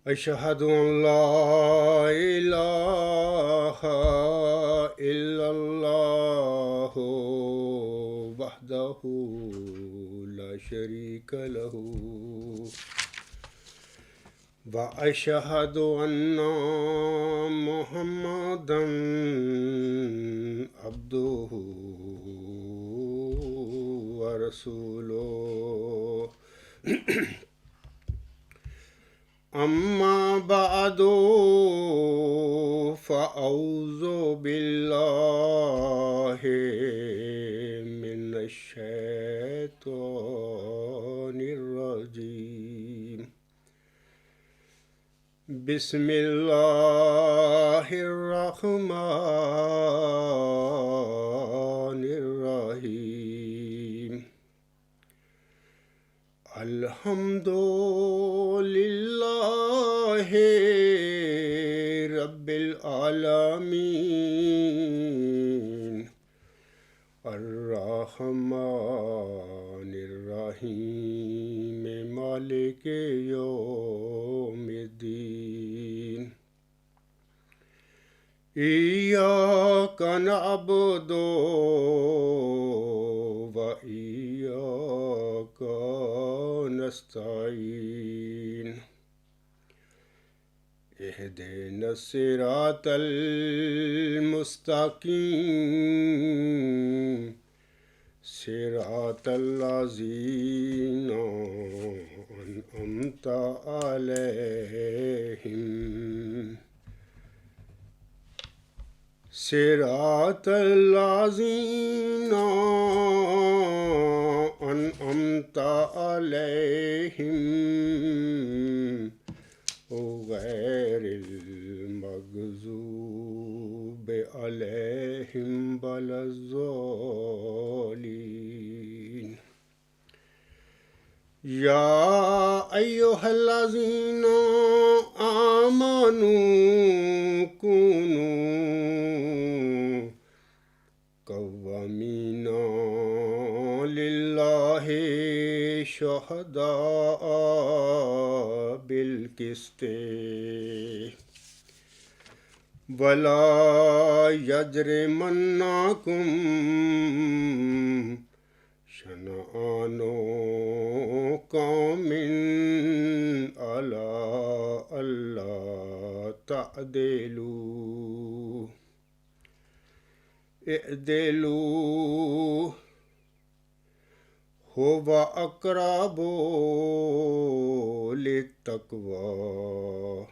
أشهد أن لا إله إلا الله وحده لا شريك له وأشهد أن محمدا عبده ورسوله أما بعد فأعوذ بالله من الشيطان الرجيم بسم الله الرحمن الرحيم الحمد لله رب العالمين الرحمن الرحيم مالك يوم الدين إياك نعبد وإياك نستعين اهدنا الصراط المستقيم صراط الذين أنعمت عليهم صراط الذين أنعمت عليهم غير المغضوب عليهم ولا الضالين يا أيها الذين آمنوا كونوا قوامين لله شهداء بالقسط ولا يجرمنكم شنآن قوم على ألا تعدلوا اعدلوا هو أقرب للتقوى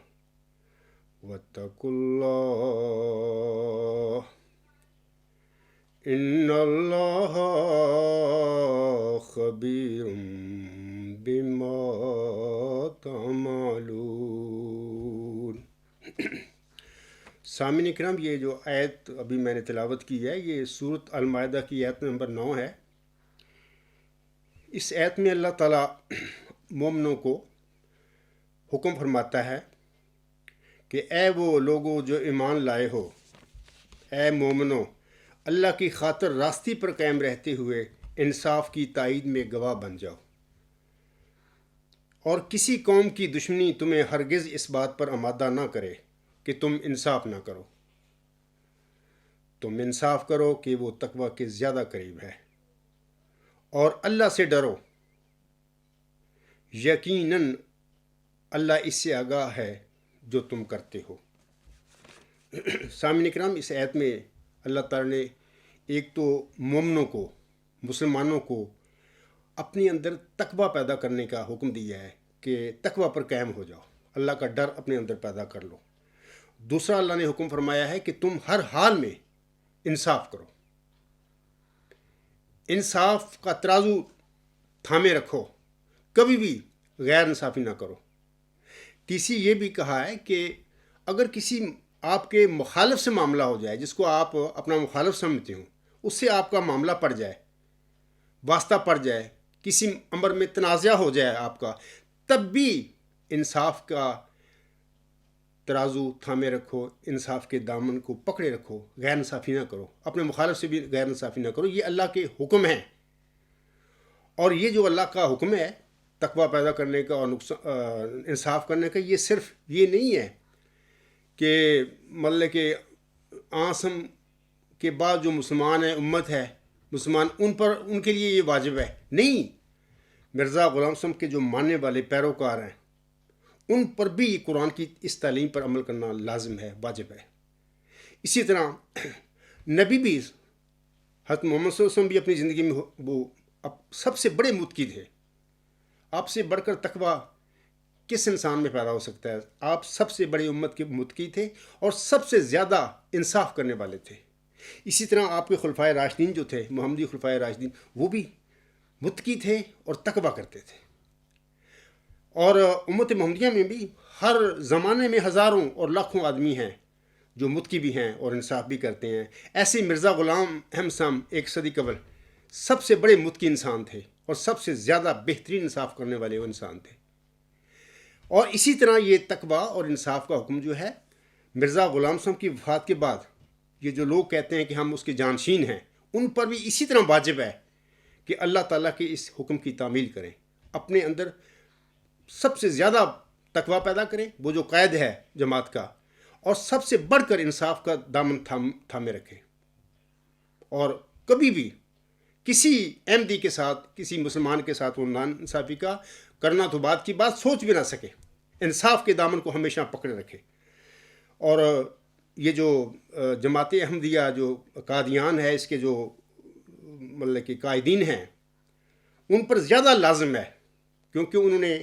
واتقوا الله إن الله خبير بما تعملون۔ سامعین اکرام، یہ جو آیت ابھی میں نے تلاوت کی ہے یہ سورۃ المائدہ کی آیت نمبر 9 ہے۔ اس آیت میں اللہ تعالیٰ مومنوں کو حکم فرماتا ہے کہ اے وہ لوگوں جو ایمان لائے ہو، اے مومنوں، اللہ کی خاطر راستی پر قائم رہتے ہوئے انصاف کی تائید میں گواہ بن جاؤ، اور کسی قوم کی دشمنی تمہیں ہرگز اس بات پر آمادہ نہ کرے کہ تم انصاف نہ کرو۔ تم انصاف کرو کہ وہ تقوی کے زیادہ قریب ہے، اور اللہ سے ڈرو، یقیناً اللہ اس سے آگاہ ہے جو تم کرتے ہو۔ سامعین اکرام، اس آیت میں اللہ تعالیٰ نے ایک تو مومنوں کو، مسلمانوں کو اپنے اندر تقوی پیدا کرنے کا حکم دیا ہے کہ تقوی پر قائم ہو جاؤ، اللہ کا ڈر اپنے اندر پیدا کر لو۔ دوسرا اللہ نے حکم فرمایا ہے کہ تم ہر حال میں انصاف کرو، انصاف کا ترازو تھامے رکھو، کبھی بھی غیر انصافی نہ کرو۔ تیسری یہ بھی کہا ہے کہ اگر کسی آپ کے مخالف سے معاملہ ہو جائے، جس کو آپ اپنا مخالف سمجھتے ہوں، اس سے آپ کا معاملہ پڑ جائے، واسطہ پڑ جائے، کسی امر میں تنازع ہو جائے آپ کا، تب بھی انصاف کا ترازو تھامے رکھو، انصاف کے دامن کو پکڑے رکھو، غیر انصافی نہ کرو، اپنے مخالف سے بھی غیر انصافی نہ کرو۔ یہ اللہ کے حکم ہیں، اور یہ جو اللہ کا حکم ہے تقوی پیدا کرنے کا اور انصاف کرنے کا یہ صرف یہ نہیں ہے کہ مطلب کہ آسم کے بعد جو مسلمان ہے امت ہے مسلمان ان کے لیے یہ واجب ہے، نہیں، مرزا غلام صاحب کے جو ماننے والے پیروکار ہیں ان پر بھی قرآن کی اس تعلیم پر عمل کرنا لازم ہے، واجب ہے۔ اسی طرح نبی بھی حضرت محمد صلی اللہ علیہ وسلم بھی اپنی زندگی میں وہ سب سے بڑے متقی تھے۔ آپ سے بڑھ کر تقوی کس انسان میں پیدا ہو سکتا ہے؟ آپ سب سے بڑے امت کے متقی تھے اور سب سے زیادہ انصاف کرنے والے تھے۔ اسی طرح آپ کے خلفائے راشدین جو تھے، محمدی خلفائے راشدین، وہ بھی متقی تھے اور تقوی کرتے تھے۔ اور امت محمدیہ میں بھی ہر زمانے میں ہزاروں اور لاکھوں آدمی ہیں جو متقی بھی ہیں اور انصاف بھی کرتے ہیں۔ ایسے مرزا غلام احمد صاحب ایک صدی قبل سب سے بڑے متقی انسان تھے اور سب سے زیادہ بہترین انصاف کرنے والے وہ انسان تھے۔ اور اسی طرح یہ تقوی اور انصاف کا حکم جو ہے مرزا غلام صاحب کی وفات کے بعد یہ جو لوگ کہتے ہیں کہ ہم اس کے جانشین ہیں، ان پر بھی اسی طرح واجب ہے کہ اللہ تعالیٰ کے اس حکم کی تعمیل کریں، اپنے اندر سب سے زیادہ تقوی پیدا کریں، وہ جو قائد ہے جماعت کا، اور سب سے بڑھ کر انصاف کا دامن تھامے رکھیں، اور کبھی بھی کسی احمدی کے ساتھ، کسی مسلمان کے ساتھ وہ ناانصافی کا کرنا تو بات کی بات سوچ بھی نہ سکے، انصاف کے دامن کو ہمیشہ پکڑے رکھے۔ اور یہ جو جماعت احمدیہ جو قادیان ہے، اس کے جو مطلب کہ قائدین ہیں، ان پر زیادہ لازم ہے کیونکہ انہوں نے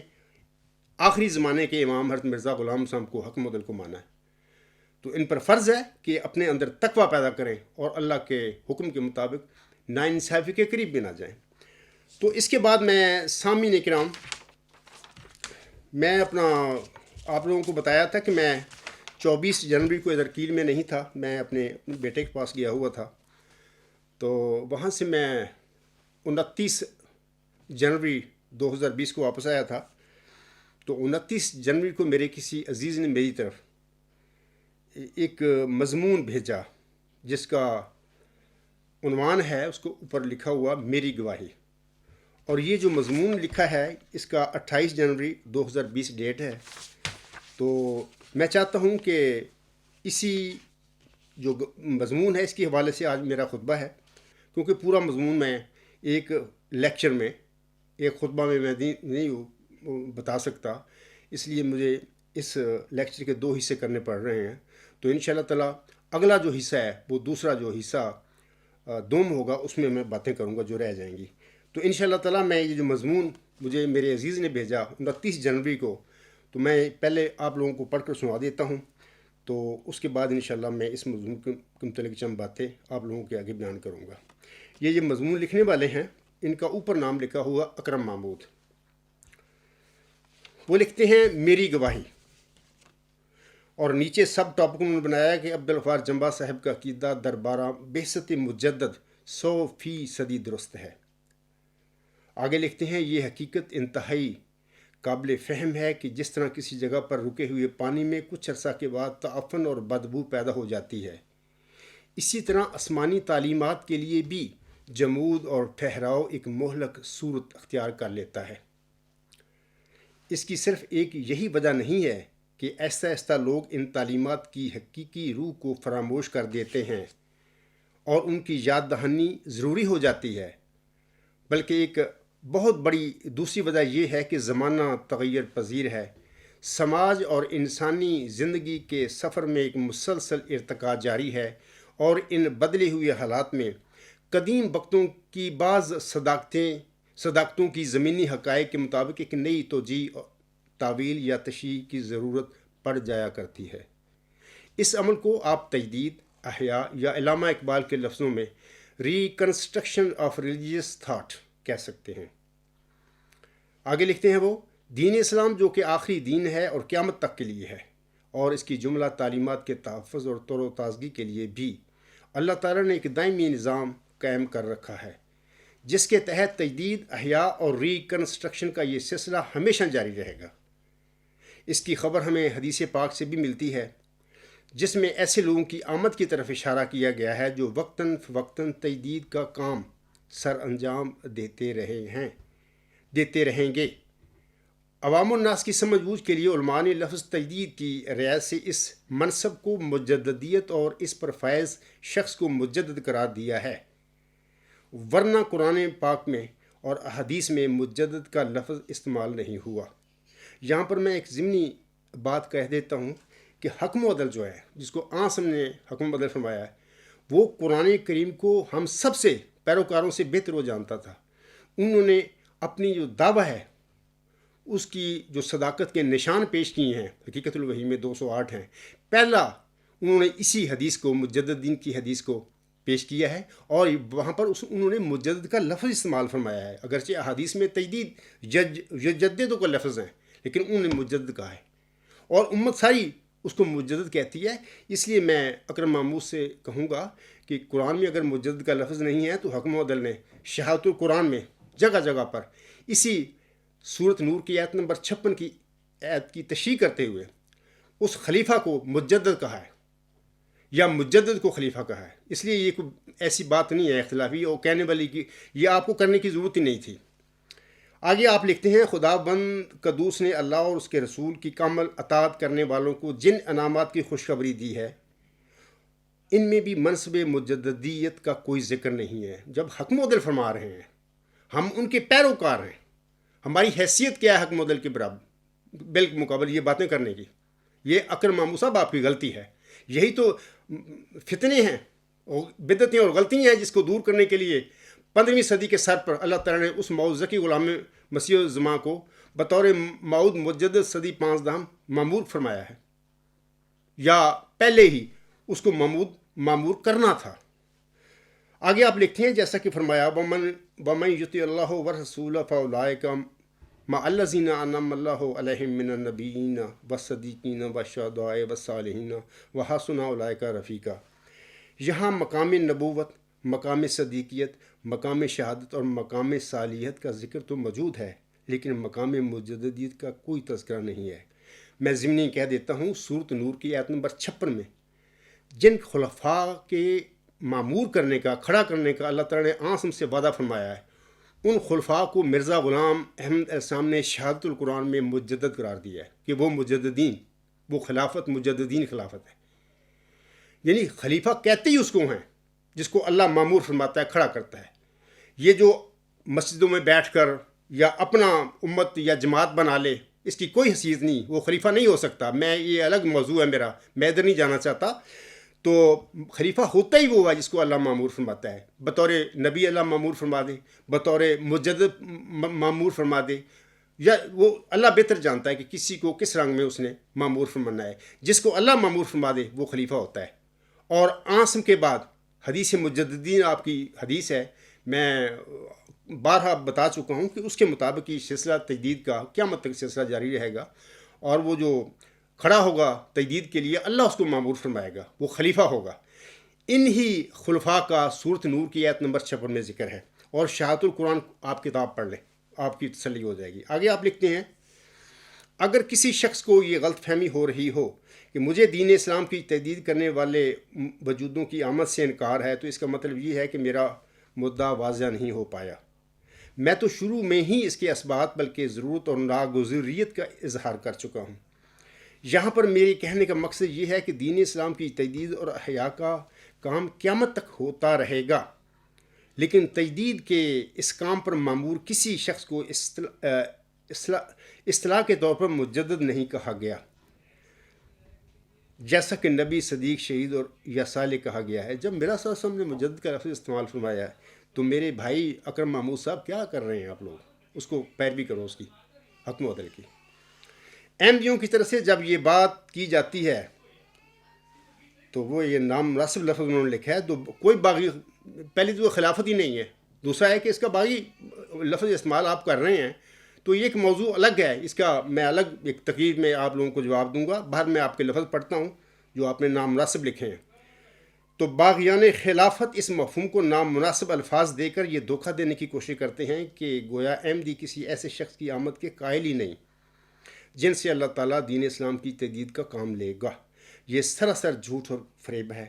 آخری زمانے کے امام حضرت مرزا غلام صاحب کو حق مدل کو مانا ہے، تو ان پر فرض ہے کہ اپنے اندر تقوی پیدا کریں اور اللہ کے حکم کے مطابق ناانصافی کے قریب بھی نہ جائیں۔ تو اس کے بعد میں سامعین کرام، میں آپ لوگوں کو بتایا تھا کہ میں 24 جنوری کو ادھر کیل میں نہیں تھا، میں اپنے بیٹے کے پاس گیا ہوا تھا، تو وہاں سے میں 29 جنوری 2020 کو واپس آیا تھا۔ تو 29 جنوری کو میرے کسی عزیز نے میری طرف ایک مضمون بھیجا جس کا عنوان ہے، اس کو اوپر لکھا ہوا میری گواہی، اور یہ جو مضمون لکھا ہے اس کا 28 جنوری 2020 ڈیٹ ہے۔ تو میں چاہتا ہوں کہ اسی جو مضمون ہے اس کے حوالے سے آج میرا خطبہ ہے، کیونکہ پورا مضمون میں ایک لیکچر میں، ایک خطبہ میں نہیں بتا سکتا، اس لیے مجھے اس لیکچر کے 2 حصے کرنے پڑ رہے ہیں۔ تو انشاءاللہ تعالیٰ اگلا جو حصہ ہے وہ دوسرا جو حصہ دوم ہوگا، اس میں باتیں کروں گا جو رہ جائیں گی۔ تو انشاءاللہ تعالیٰ میں یہ جو مضمون مجھے میرے عزیز نے بھیجا 29 جنوری کو، تو میں پہلے آپ لوگوں کو پڑھ کر سنا دیتا ہوں، تو اس کے بعد انشاءاللہ میں اس مضمون کے متعلق چند باتیں آپ لوگوں کے آگے بیان کروں گا۔ یہ مضمون لکھنے والے ہیں، ان کا اوپر نام لکھا ہوا اکرم محمود۔ وہ لکھتے ہیں میری گواہی، اور نیچے سب ٹاپک انہوں نے بنایا کہ عبدالغفار جمبا صاحب کا عقیدہ دربارہ بعثت مجدد 100% درست ہے۔ آگے لکھتے ہیں یہ حقیقت انتہائی قابل فہم ہے کہ جس طرح کسی جگہ پر رکے ہوئے پانی میں کچھ عرصہ کے بعد تعفن اور بدبو پیدا ہو جاتی ہے، اسی طرح آسمانی تعلیمات کے لیے بھی جمود اور ٹھہراؤ ایک مہلک صورت اختیار کر لیتا ہے۔ اس کی صرف ایک یہی وجہ نہیں ہے کہ آہستہ آہستہ لوگ ان تعلیمات کی حقیقی روح کو فراموش کر دیتے ہیں اور ان کی یاد دہانی ضروری ہو جاتی ہے، بلکہ ایک بہت بڑی دوسری وجہ یہ ہے کہ زمانہ تغیر پذیر ہے، سماج اور انسانی زندگی کے سفر میں ایک مسلسل ارتقاء جاری ہے، اور ان بدلے ہوئے حالات میں قدیم وقتوں کی بعض صداقتوں کی زمینی حقائق کے مطابق ایک نئی توجیہ، تعویل یا تشریح کی ضرورت پڑ جایا کرتی ہے۔ اس عمل کو آپ تجدید، احیاء یا علامہ اقبال کے لفظوں میں ریکنسٹرکشن آف ریلیجیس تھاٹ کہہ سکتے ہیں۔ آگے لکھتے ہیں وہ دین اسلام جو کہ آخری دین ہے اور قیامت تک کے لیے ہے، اور اس کی جملہ تعلیمات کے تحفظ اور تر و تازگی کے لیے بھی اللہ تعالیٰ نے ایک دائمی نظام قائم کر رکھا ہے، جس کے تحت تجدید، احیاء اور ریکنسٹرکشن کا یہ سلسلہ ہمیشہ جاری رہے گا۔ اس کی خبر ہمیں حدیث پاک سے بھی ملتی ہے، جس میں ایسے لوگوں کی آمد کی طرف اشارہ کیا گیا ہے جو وقتاً فوقتاً تجدید کا کام سر انجام دیتے رہیں گے۔ عوام الناس کی سمجھ بوجھ کے لیے علماء نے لفظ تجدید کی رعایت سے اس منصب کو مجددیت اور اس پر فائز شخص کو مجدد قرار دیا ہے، ورنہ قرآن پاک میں اور احادیث میں مجدد کا لفظ استعمال نہیں ہوا۔ یہاں پر میں ایک ضمنی بات کہہ دیتا ہوں کہ حکم و عدل جو ہے، جس کو عاصم نے حکم و عدل فرمایا ہے، وہ قرآن کریم کو ہم سب سے پیروکاروں سے بہتر وہ جانتا تھا۔ انہوں نے اپنی جو دعویٰ ہے اس کی جو صداقت کے نشان پیش کیے ہیں، حقیقت الوحی میں 208 ہیں۔ پہلا انہوں نے اسی حدیث کو، مجددین کی حدیث کو پیش کیا ہے، اور وہاں پر انہوں نے مجدد کا لفظ استعمال فرمایا ہے۔ اگرچہ احادیث میں تجدید یجدد کا لفظ ہیں، لیکن انہوں نے مجدد کہا ہے، اور امت ساری اس کو مجدد کہتی ہے۔ اس لیے میں اکرم محمود سے کہوں گا کہ قرآن میں اگر مجدد کا لفظ نہیں ہے تو حکم و عدل نے شہادت القرآن میں جگہ جگہ پر اسی سورت نور کی آیت نمبر 56 کی آیت کی تشریح کرتے ہوئے اس خلیفہ کو مجدد کہا ہے، یا مجدد کو خلیفہ کہا ہے۔ اس لیے یہ کوئی ایسی بات نہیں ہے اختلافی اور کہنے والی کی، یہ آپ کو کرنے کی ضرورت ہی نہیں تھی۔ آگے آپ لکھتے ہیں، خدا بند قدوس نے اللہ اور اس کے رسول کی کامل اطاعت کرنے والوں کو جن انعامات کی خوشخبری دی ہے، ان میں بھی منصب مجددیت کا کوئی ذکر نہیں ہے۔ جب حکم و عدل فرما رہے ہیں، ہم ان کے پیروکار ہیں، ہماری حیثیت کیا ہے حکم و عدل کے برابر بالمقابل یہ باتیں کرنے کی؟ یہ اکرم محمود صاحب آپ کی غلطی ہے۔ یہی تو فتنے ہیں اور بدعتیں اور غلطیاں ہیں جس کو دور کرنے کے لیے 15ویں صدی کے سر پر اللہ تعالیٰ نے اس موعود ذکی غلام مسیح الزماں کو بطور موعود مجدد صدی 15 معمور فرمایا ہے، یا پہلے ہی اس کو معمور کرنا تھا۔ آگے آپ لکھتے ہیں، جیسا کہ فرمایا، وَمَن يُطِعِ اللَّهَ وَالرَّسُولَ فَأُولَٰئِكَ مَعَ الَّذِينَ أَنْعَمَ اللَّهُ عَلَيْهِم مِّنَ النَّبِيِّينَ وَالصِّدِّيقِينَ وَالشُّهَدَاءِ وَالصَّالِحِينَ وَحَسُنَ أُولَٰئِكَ رَفِیقًا۔ یہاں مقام نبوت، مقام صدیقیت، مقام شہادت اور مقام صالحیت کا ذکر تو موجود ہے، لیکن مقام مجددیت کا کوئی تذکرہ نہیں ہے۔ میں ضمنی کہہ دیتا ہوں، سورت نور کی آیت نمبر 56 میں جن خلفاء کے معمور کرنے کا، کھڑا کرنے کا اللہ تعالیٰ نے عاصم سے وعدہ فرمایا ہے، ان خلفاء کو مرزا غلام احمد علیہ السلام نے شہادت القرآن میں مجدد قرار دیا ہے کہ وہ مجددین، وہ خلافت مجددین خلافت ہے۔ یعنی خلیفہ کہتے ہی اس کو ہیں جس کو اللہ معمور فرماتا ہے، کھڑا کرتا ہے۔ یہ جو مسجدوں میں بیٹھ کر یا اپنا امت یا جماعت بنا لے، اس کی کوئی حیثیت نہیں، وہ خلیفہ نہیں ہو سکتا۔ میں یہ الگ موضوع ہے میرا، میں ادھر نہیں جانا چاہتا۔ تو خلیفہ ہوتا ہی وہ ہے جس کو اللہ معمور فرماتا ہے، بطور نبی اللہ معمور فرما دے، بطور مجدد معمور فرما دے، یا وہ اللہ بہتر جانتا ہے کہ کسی کو کس رنگ میں اس نے معمور فرمانا ہے۔ جس کو اللہ معمور فرما دے وہ خلیفہ ہوتا ہے۔ اور عاصم کے بعد حدیث مجددین آپ کی حدیث ہے، میں بارہا بتا چکا ہوں کہ اس کے مطابق یہ سلسلہ تجدید کا قیامت تک سلسلہ جاری رہے گا، اور وہ جو کھڑا ہوگا تجدید کے لیے اللہ اس کو معمور فرمائے گا، وہ خلیفہ ہوگا۔ انہی خلفاء کا سورت نور کی آیت نمبر 56 میں ذکر ہے، اور شہادت القرآن آپ کتاب پڑھ لیں، آپ کی تسلی ہو جائے گی۔ آگے آپ لکھتے ہیں، اگر کسی شخص کو یہ غلط فہمی ہو رہی ہو کہ مجھے دین اسلام کی تجدید کرنے والے وجودوں کی آمد سے انکار ہے، تو اس کا مطلب یہ ہے کہ میرا مدعا واضح نہیں ہو پایا۔ میں تو شروع میں ہی اس کے اسبات بلکہ ضرورت اور ناگزیریت کا اظہار کر چکا ہوں۔ یہاں پر میرے کہنے کا مقصد یہ ہے کہ دین اسلام کی تجدید اور احیاء کا کام قیامت تک ہوتا رہے گا، لیکن تجدید کے اس کام پر معمور کسی شخص کو اصطلاح کے طور پر مجدد نہیں کہا گیا، جیسا کہ نبی، صدیق، شہید اور یا صالح کہا گیا ہے۔ جب میرا صلی اللہ علیہ وسلم نے مجدد کا لفظ استعمال فرمایا ہے، تو میرے بھائی اکرم محمود صاحب کیا کر رہے ہیں؟ آپ لوگ اس کو پیروی کرو، اس کی حکم و عدل کی۔ احمدیوں کی طرف سے جب یہ بات کی جاتی ہے تو وہ یہ نام مناسب لفظ انہوں نے لکھا ہے، تو کوئی باغی، پہلی تو خلافت ہی نہیں ہے، دوسرا ہے کہ اس کا باغی لفظ استعمال آپ کر رہے ہیں، تو یہ ایک موضوع الگ ہے، اس کا میں الگ ایک تقریر میں آپ لوگوں کو جواب دوں گا۔ باہر میں آپ کے لفظ پڑھتا ہوں جو آپ نے نام مناسب لکھے ہیں۔ تو باغیان خلافت اس مفہوم کو نام مناسب الفاظ دے کر یہ دھوکہ دینے کی کوشش کرتے ہیں کہ گویا احمدی کسی ایسے شخص کی آمد کے قائل ہی نہیں جن سے اللہ تعالیٰ دین اسلام کی تجدید کا کام لے گا۔ یہ سراسر جھوٹ اور فریب ہے۔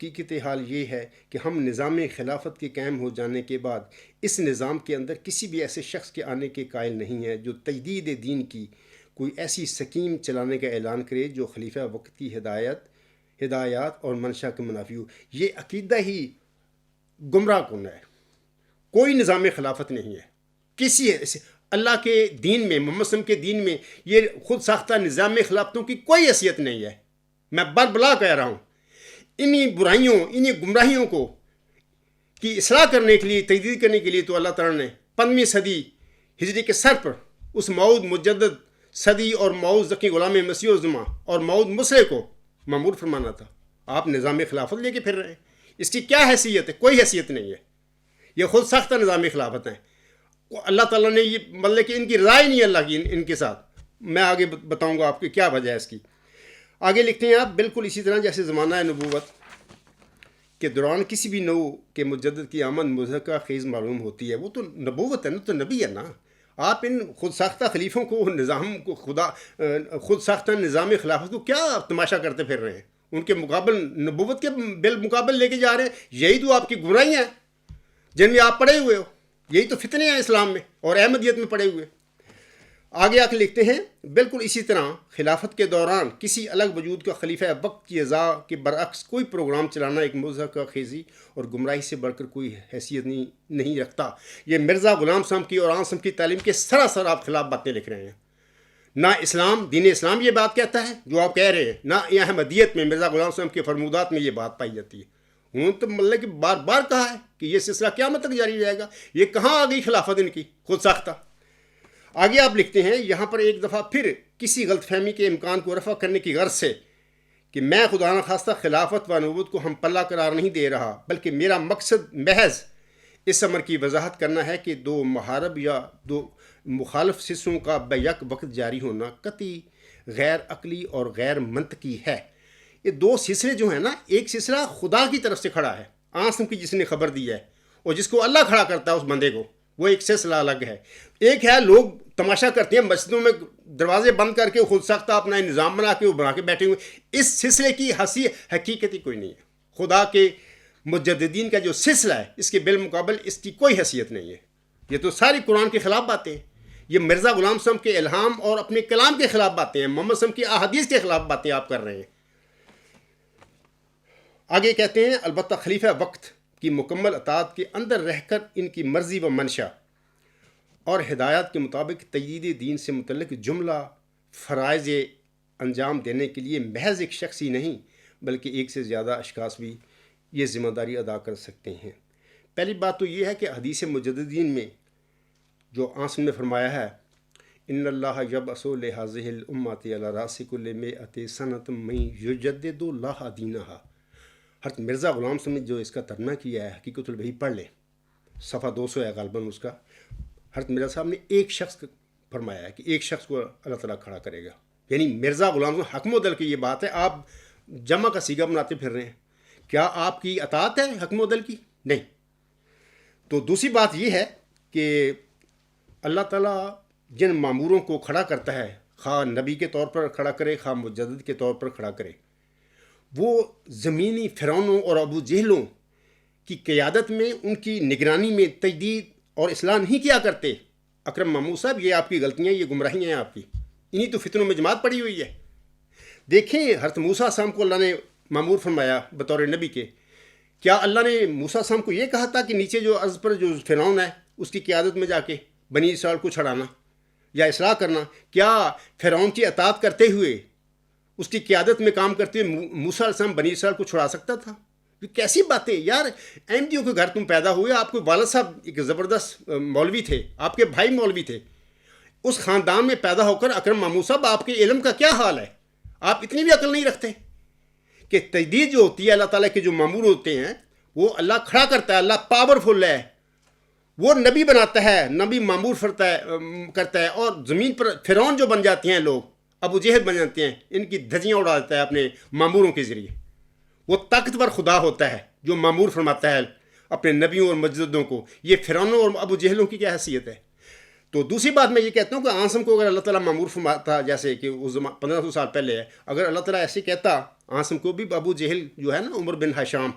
حقیقت حال یہ ہے کہ ہم نظام خلافت کے قائم ہو جانے کے بعد اس نظام کے اندر کسی بھی ایسے شخص کے آنے کے قائل نہیں ہے جو تجدید دین کی کوئی ایسی سکیم چلانے کا اعلان کرے جو خلیفہ وقت کی ہدایات اور منشا کے منافی ہو۔ یہ عقیدہ ہی گمراہ کن ہے۔ کوئی نظام خلافت نہیں ہے کسی اللہ کے دین میں، محمد صلی اللہ علیہ وسلم کے دین میں یہ خود ساختہ نظام خلافتوں کی کوئی حیثیت نہیں ہے۔ میں بلا کہہ رہا ہوں، انہی برائیوں، انہی گمراہیوں کو کی اصلاح کرنے کے لیے، تجدید کرنے کے لیے تو اللہ تعالیٰ نے 15ویں صدی ہجری کے سر پر اس موعود مجدد صدی اور موعود ذکی غلام مسیح الزماں اور موعود مسلح کو مامور فرمانا تھا۔ آپ نظام خلافت لے کے پھر رہے ہیں، اس کی کیا حیثیت ہے؟ کوئی حیثیت نہیں ہے۔ یہ خود ساختہ نظام خلافت ہیں۔ اللہ تعالیٰ نے یہ مطلب کہ ان کی رائے نہیں اللہ کی ان کے ساتھ۔ میں آگے بتاؤں گا آپ کی کیا وجہ ہے اس کی۔ آگے لکھتے ہیں آپ، بالکل اسی طرح جیسے زمانہ نبوت کے دوران کسی بھی نو کے مجدد کی آمد مضحکہ خیز معلوم ہوتی ہے۔ وہ تو نبوت ہے نا، تو نبی ہے نا۔ آپ ان خود ساختہ خلیفوں کو، نظام کو، خود ساختہ نظام خلافت کو کیا تماشا کرتے پھر رہے ہیں؟ ان کے مقابل نبوت کے بالمقابل لے کے جا رہے ہیں۔ یہی تو آپ کی گمراہیاں ہیں جن میں آپ پڑے ہوئے ہو، یہی تو فتنے ہیں اسلام میں اور احمدیت میں پڑے ہوئے۔ آگے آ کے لکھتے ہیں، بالکل اسی طرح خلافت کے دوران کسی الگ وجود کا خلیفہ وقت کی ازا کے برعکس کوئی پروگرام چلانا ایک مضحکہ خیزی اور گمراہی سے بڑھ کر کوئی حیثیت نہیں رکھتا۔ یہ مرزا غلام صاحب کی اور آن صاحب کی تعلیم کے سراسر آپ خلاف باتیں لکھ رہے ہیں۔ نہ اسلام، دین اسلام یہ بات کہتا ہے جو آپ کہہ رہے ہیں، نہ احمدیت میں مرزا غلام صاحب کے فرمودات میں یہ بات پائی جاتی ہے۔ انہوں نے تو مطلب کہ بار بار کہا ہے کہ یہ سلسلہ قیامت تک جاری رہے گا۔ یہ کہاں آ گئی خلافت ان کی خود ساختہ؟ آگے آپ لکھتے ہیں، یہاں پر ایک دفعہ پھر کسی غلط فہمی کے امکان کو رفع کرنے کی غرض سے کہ میں خدا نخواستہ خلافت و نبوت کو ہم پلہ قرار نہیں دے رہا، بلکہ میرا مقصد محض اس امر کی وضاحت کرنا ہے کہ دو محارب یا دو مخالف سلسلوں کا بیک وقت جاری ہونا قطعی غیر عقلی اور غیر منطقی ہے۔ یہ دو سلسلے جو ہیں نا، ایک سلسلہ خدا کی طرف سے کھڑا ہے، آسم کی جس نے خبر دی ہے، اور جس کو اللہ کھڑا کرتا ہے اس بندے کو، وہ ایک سلسلہ الگ ہے۔ ایک ہے لوگ تماشا کرتے ہیں مسجدوں میں دروازے بند کر کے خود ساختہ اپنا نظام بنا کے بیٹھے ہوئے۔ اس سلسلے کی حقیقت ہی کوئی نہیں ہے۔ خدا کے مجددین کا جو سلسلہ ہے، اس کے بالمقابل اس کی کوئی حیثیت نہیں ہے۔ یہ تو ساری قرآن کے خلاف باتیں ہیں۔ یہ مرزا غلام صاحب کے الہام اور اپنے کلام کے خلاف باتیں ہیں، محمد صلی اللہ علیہ وسلم کی احادیث کے خلاف باتیں آپ کر رہے ہیں۔ آگے کہتے ہیں، البتہ خلیفہ وقت کی مکمل اطاعت کے اندر رہ کر ان کی مرضی و منشا اور ہدایات کے مطابق تجدید دین سے متعلق جملہ فرائض انجام دینے کے لیے محض ایک شخص ہی نہیں بلکہ ایک سے زیادہ اشخاص بھی یہ ذمہ داری ادا کر سکتے ہیں۔ پہلی بات تو یہ ہے کہ حدیث مجددین میں جو آنسم نے فرمایا ہے، ان اللہ یبعث لہذہ الامۃ علی راس کل مئۃ سنۃ من یجدد لہا دینہا۔ حضرت مرزا غلام صاحب نے جو اس کا ترجمہ کیا ہے، حقیقت الوحی پڑھ لیں، صفحہ 200 ہے غالباً اس کا۔ حضرت مرزا صاحب نے ایک شخص فرمایا ہے کہ ایک شخص کو اللہ تعالیٰ کھڑا کرے گا، یعنی مرزا غلام صاحب حکم و عدل کی یہ بات ہے۔ آپ جمع کا صیغہ بناتے پھر رہے ہیں، کیا آپ کی اطاعت ہے حکم و عدل کی؟ نہیں۔ تو دوسری بات یہ ہے کہ اللہ تعالیٰ جن معموروں کو کھڑا کرتا ہے، خواہ نبی کے طور پر کھڑا کرے، خواہ مجدد کے طور پر کھڑا کرے، وہ زمینی فرعونوں اور ابو جہلوں کی قیادت میں، ان کی نگرانی میں تجدید اور اصلاح نہیں کیا کرتے۔ اکرم محمود صاحب، یہ آپ کی غلطیاں، یہ گمراہیاں ہیں آپ کی، انہی تو فتنوں میں جماعت پڑی ہوئی ہے۔ دیکھیں، حضرت موسیٰ صاحب کو اللہ نے معمور فرمایا بطور نبی کے۔ کیا اللہ نے موسیٰ صاحب کو یہ کہا تھا کہ نیچے جو عرض پر جو فرعون ہے اس کی قیادت میں جا کے بنی اسرائیل کو چھڑانا یا اصلاح کرنا؟ کیا فرعون کی اطاعت کرتے ہوئے، اس کی قیادت میں کام کرتے ہوئے موسیٰ علیہ السلام بنی اسرائیل کو چھڑا سکتا تھا؟ یہ کیسی باتیں یار! احمدیوں کے گھر تم پیدا ہوئے، آپ کے والد صاحب ایک زبردست مولوی تھے، آپ کے بھائی مولوی تھے، اس خاندان میں پیدا ہو کر اکرم محمود صاحب آپ کے علم کا کیا حال ہے؟ آپ اتنی بھی عقل نہیں رکھتے کہ تجدید جو ہوتی ہے، اللہ تعالیٰ کے جو معمور ہوتے ہیں وہ اللہ کھڑا کرتا ہے، اللہ پاورفل ہے، وہ نبی بناتا ہے، نبی معمور کرتا ہے، اور زمین پر فرعون جو بن جاتے ہیں لوگ، ابو جہل بن جاتے ہیں، ان کی دھجیاں اڑا دیتا ہے اپنے معموروں کے ذریعے۔ وہ طاقتور خدا ہوتا ہے جو معمور فرماتا ہے اپنے نبیوں اور مجددوں کو۔ یہ فرعونوں اور ابو جہلوں کی کیا حیثیت ہے؟ تو دوسری بات میں یہ کہتا ہوں کہ آنسم کو اگر اللہ تعالیٰ معمور فرماتا، جیسے کہ اس 1500 سال پہلے ہے، اگر اللہ تعالیٰ ایسے کہتا آنسم کو بھی، ابو جہل جو ہے نا، عمر بن حشام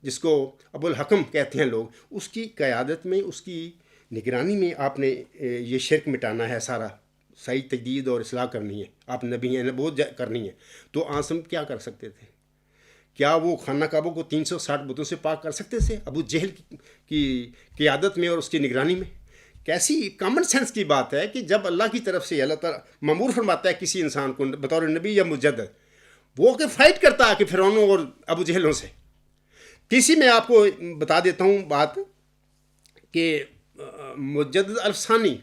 جس کو ابو الحکم کہتے ہیں لوگ، اس کی قیادت میں، اس کی نگرانی میں آپ نے یہ شرک مٹانا ہے، سارا صحیح تجدید اور اصلاح کرنی ہے، آپ نبی ہیں، نبوت کرنی ہے، تو آنسم کیا کر سکتے تھے؟ کیا وہ خانہ کعبہ کو 360 بتوں سے پاک کر سکتے تھے ابو جہل کی قیادت میں اور اس کی نگرانی میں؟ کیسی کامن سینس کی بات ہے کہ جب اللہ کی طرف سے اللہ تعالیٰ معمور فرماتا ہے کسی انسان کو بطور نبی یا مجدد، وہ کہ فائٹ کرتا ہے کہ فرعونوں اور ابو جہلوں سے۔ تیسری میں آپ کو بتا دیتا ہوں بات کہ مجدد الفسانی،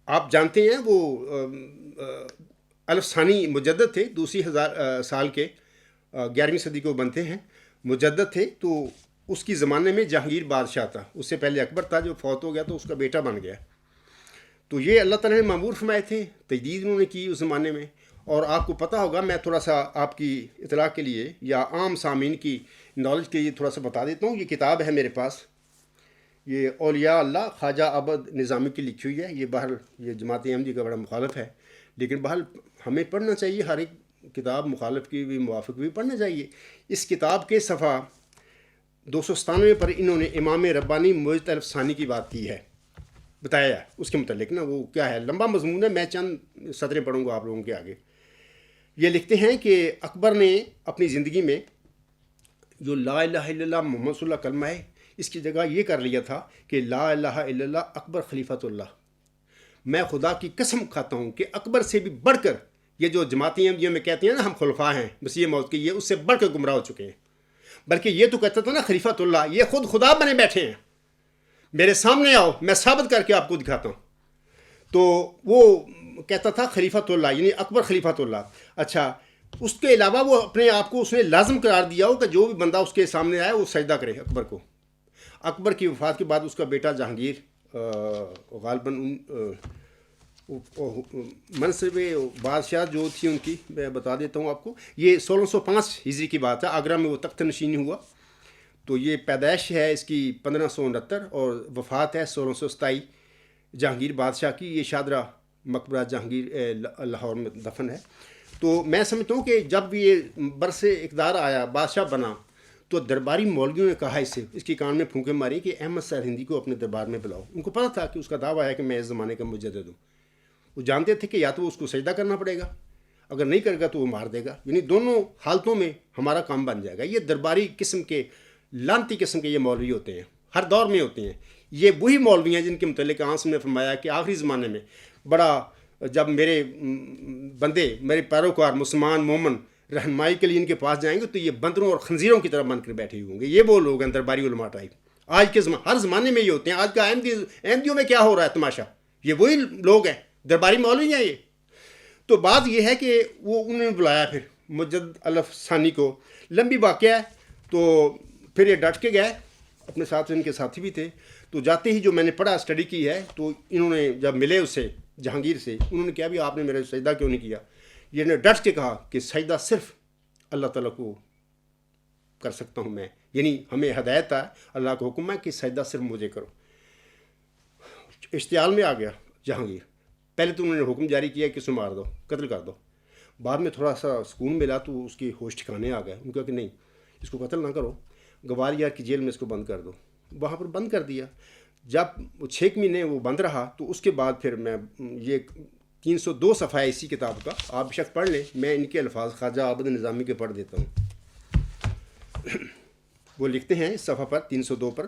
آپ جانتے ہیں وہ الفسانی مجدد تھے، دوسری سال کے 11ویں صدی کو بنتے ہیں، مجدد تھے۔ تو اس کی زمانے میں جہانگیر بادشاہ تھا، اس سے پہلے اکبر تھا جو فوت ہو گیا تو اس کا بیٹا بن گیا۔ تو یہ اللہ تعالیٰ نے معمور فرمائے تھے، تجدید انہوں نے کی اس زمانے میں۔ اور آپ کو پتہ ہوگا، میں تھوڑا سا آپ کی اطلاع کے لیے یا عام سامعین کی نالج کے لیے تھوڑا سا بتا دیتا ہوں۔ یہ کتاب ہے میرے پاس، یہ اولیاء اللہ خواجہ عبد نظامی کی لکھی ہوئی ہے۔ یہ بہر یہ جماعت احمدی کا بڑا مخالف ہے، لیکن بہر ہمیں پڑھنا چاہیے، ہر ایک کتاب مخالف کی بھی موافق بھی پڑھنا چاہیے۔ اس کتاب کے صفحہ 297 پر انہوں نے امام ربانی مجد الفسانی کی بات کی ہے، بتایا ہے اس کے متعلق نا، وہ کیا ہے، لمبا مضمون ہے، میں چند سطریں پڑھوں گا آپ لوگوں کے آگے۔ یہ لکھتے ہیں کہ اکبر نے اپنی زندگی میں جو لا الہ الا اللہ محمد صلی اللہ علیہ کلمہ ہے، اس کی جگہ یہ کر لیا تھا کہ لا الہ الا اللہ اکبر خلیفۃ اللہ۔ میں خدا کی قسم کھاتا ہوں کہ اکبر سے بھی بڑھ کر یہ جو جماعتی احمدیوں میں کہتے ہیں نا ہم خلفاء ہیں مسیح موعود کے، یہ اس سے بڑھ کر گمراہ ہو چکے ہیں۔ بلکہ یہ تو کہتا تھا نا خلیفۃ اللہ، یہ خود خدا بنے بیٹھے ہیں، میرے سامنے آؤ میں ثابت کر کے آپ کو دکھاتا ہوں۔ تو وہ کہتا تھا خلیفۃ اللہ، یعنی اکبر خلیفۃ اللہ۔ اچھا، اس کے علاوہ وہ اپنے آپ کو اس نے لازم قرار دیا ہو کہ جو بھی بندہ اس کے سامنے آئے وہ سجدہ کرے اکبر کو۔ اکبر کی وفات کے بعد اس کا بیٹا جہانگیر غالباً منصب بادشاہ جو تھی ان کی میں بتا دیتا ہوں آپ کو، یہ 1605 ہجری کی بات ہے، آگرہ میں وہ تخت نشینی ہوا۔ تو یہ پیدائش ہے اس کی 1569 اور وفات ہے 1627 جہانگیر بادشاہ کی۔ یہ شادرہ مقبرہ جہانگیر لاہور میں دفن ہے۔ تو میں سمجھتا ہوں کہ جب یہ برس اقتدار آیا، بادشاہ بنا، تو درباری مولویوں نے کہا اس کی کان میں پھونکے ماری کہ احمد سرہندی کو اپنے دربار میں بلاؤ۔ ان کو پتہ تھا کہ اس کا دعویٰ ہے کہ میں اس زمانے کا مجدد ہوں۔ وہ جانتے تھے کہ یا تو اس کو سجدہ کرنا پڑے گا، اگر نہیں کرے گا تو وہ مار دے گا، یعنی دونوں حالتوں میں ہمارا کام بن جائے گا۔ یہ درباری قسم کے، لانتی قسم کے یہ مولوی ہوتے ہیں، ہر دور میں ہوتے ہیں۔ یہ وہی مولوی ہیں جن کے متعلق آنسم نے فرمایا کہ آخری زمانے میں بڑا، جب میرے بندے، میرے پیروکار مسلمان مومن رہنمائی کے لیے ان کے پاس جائیں گے تو یہ بندروں اور خنزیروں کی طرح بن کر بیٹھے ہوں گے۔ یہ وہ لوگ ہیں درباری علماء ٹائپ، آج کے ہر زمانے میں یہ ہوتے ہیں۔ آج کا احمدیوں میں کیا ہو رہا ہے تماشا، یہ وہی لوگ ہیں، درباری مولوی ہیں یہ۔ تو بات یہ ہے کہ وہ انہوں نے بلایا پھر مجد الفسانی کو، لمبی واقعہ ہے۔ تو پھر یہ ڈٹ کے گئے، اپنے ساتھ ان کے ساتھی بھی تھے۔ تو جاتے ہی جو میں نے پڑھا، اسٹڈی کی ہے، تو انہوں نے جب ملے اس سے جہانگیر سے، انہوں نے کہا بھی آپ نے میرا سجدہ کیوں نہیں کیا؟ یہ نے ڈٹ کے کہا کہ سجدہ صرف اللہ تعالیٰ کو کر سکتا ہوں میں، یعنی ہمیں ہدایت ہے، اللہ کا حکم ہے کہ سجدہ صرف مجھے کرو۔ اشتعال میں آ گیا جہانگیر۔ پہلے تو انہوں نے حکم جاری کیا کہ اسے مار دو، قتل کر دو۔ بعد میں تھوڑا سا سکون ملا تو اس کی ہوش ٹھکانے آ گئے۔ ان کا کہ نہیں، اس کو قتل نہ کرو، گوالیار کی جیل میں اس کو بند کر دو۔ وہاں پر بند کر دیا۔ جب 6 مہینے وہ بند رہا تو اس کے بعد پھر میں یہ 302 صفحہ اسی کتاب کا، آپ بے شک پڑھ لیں، میں ان کے الفاظ خواجہ عبد نظامی کے پڑھ دیتا ہوں۔ وہ لکھتے ہیں اس صفحہ پر 302 پر،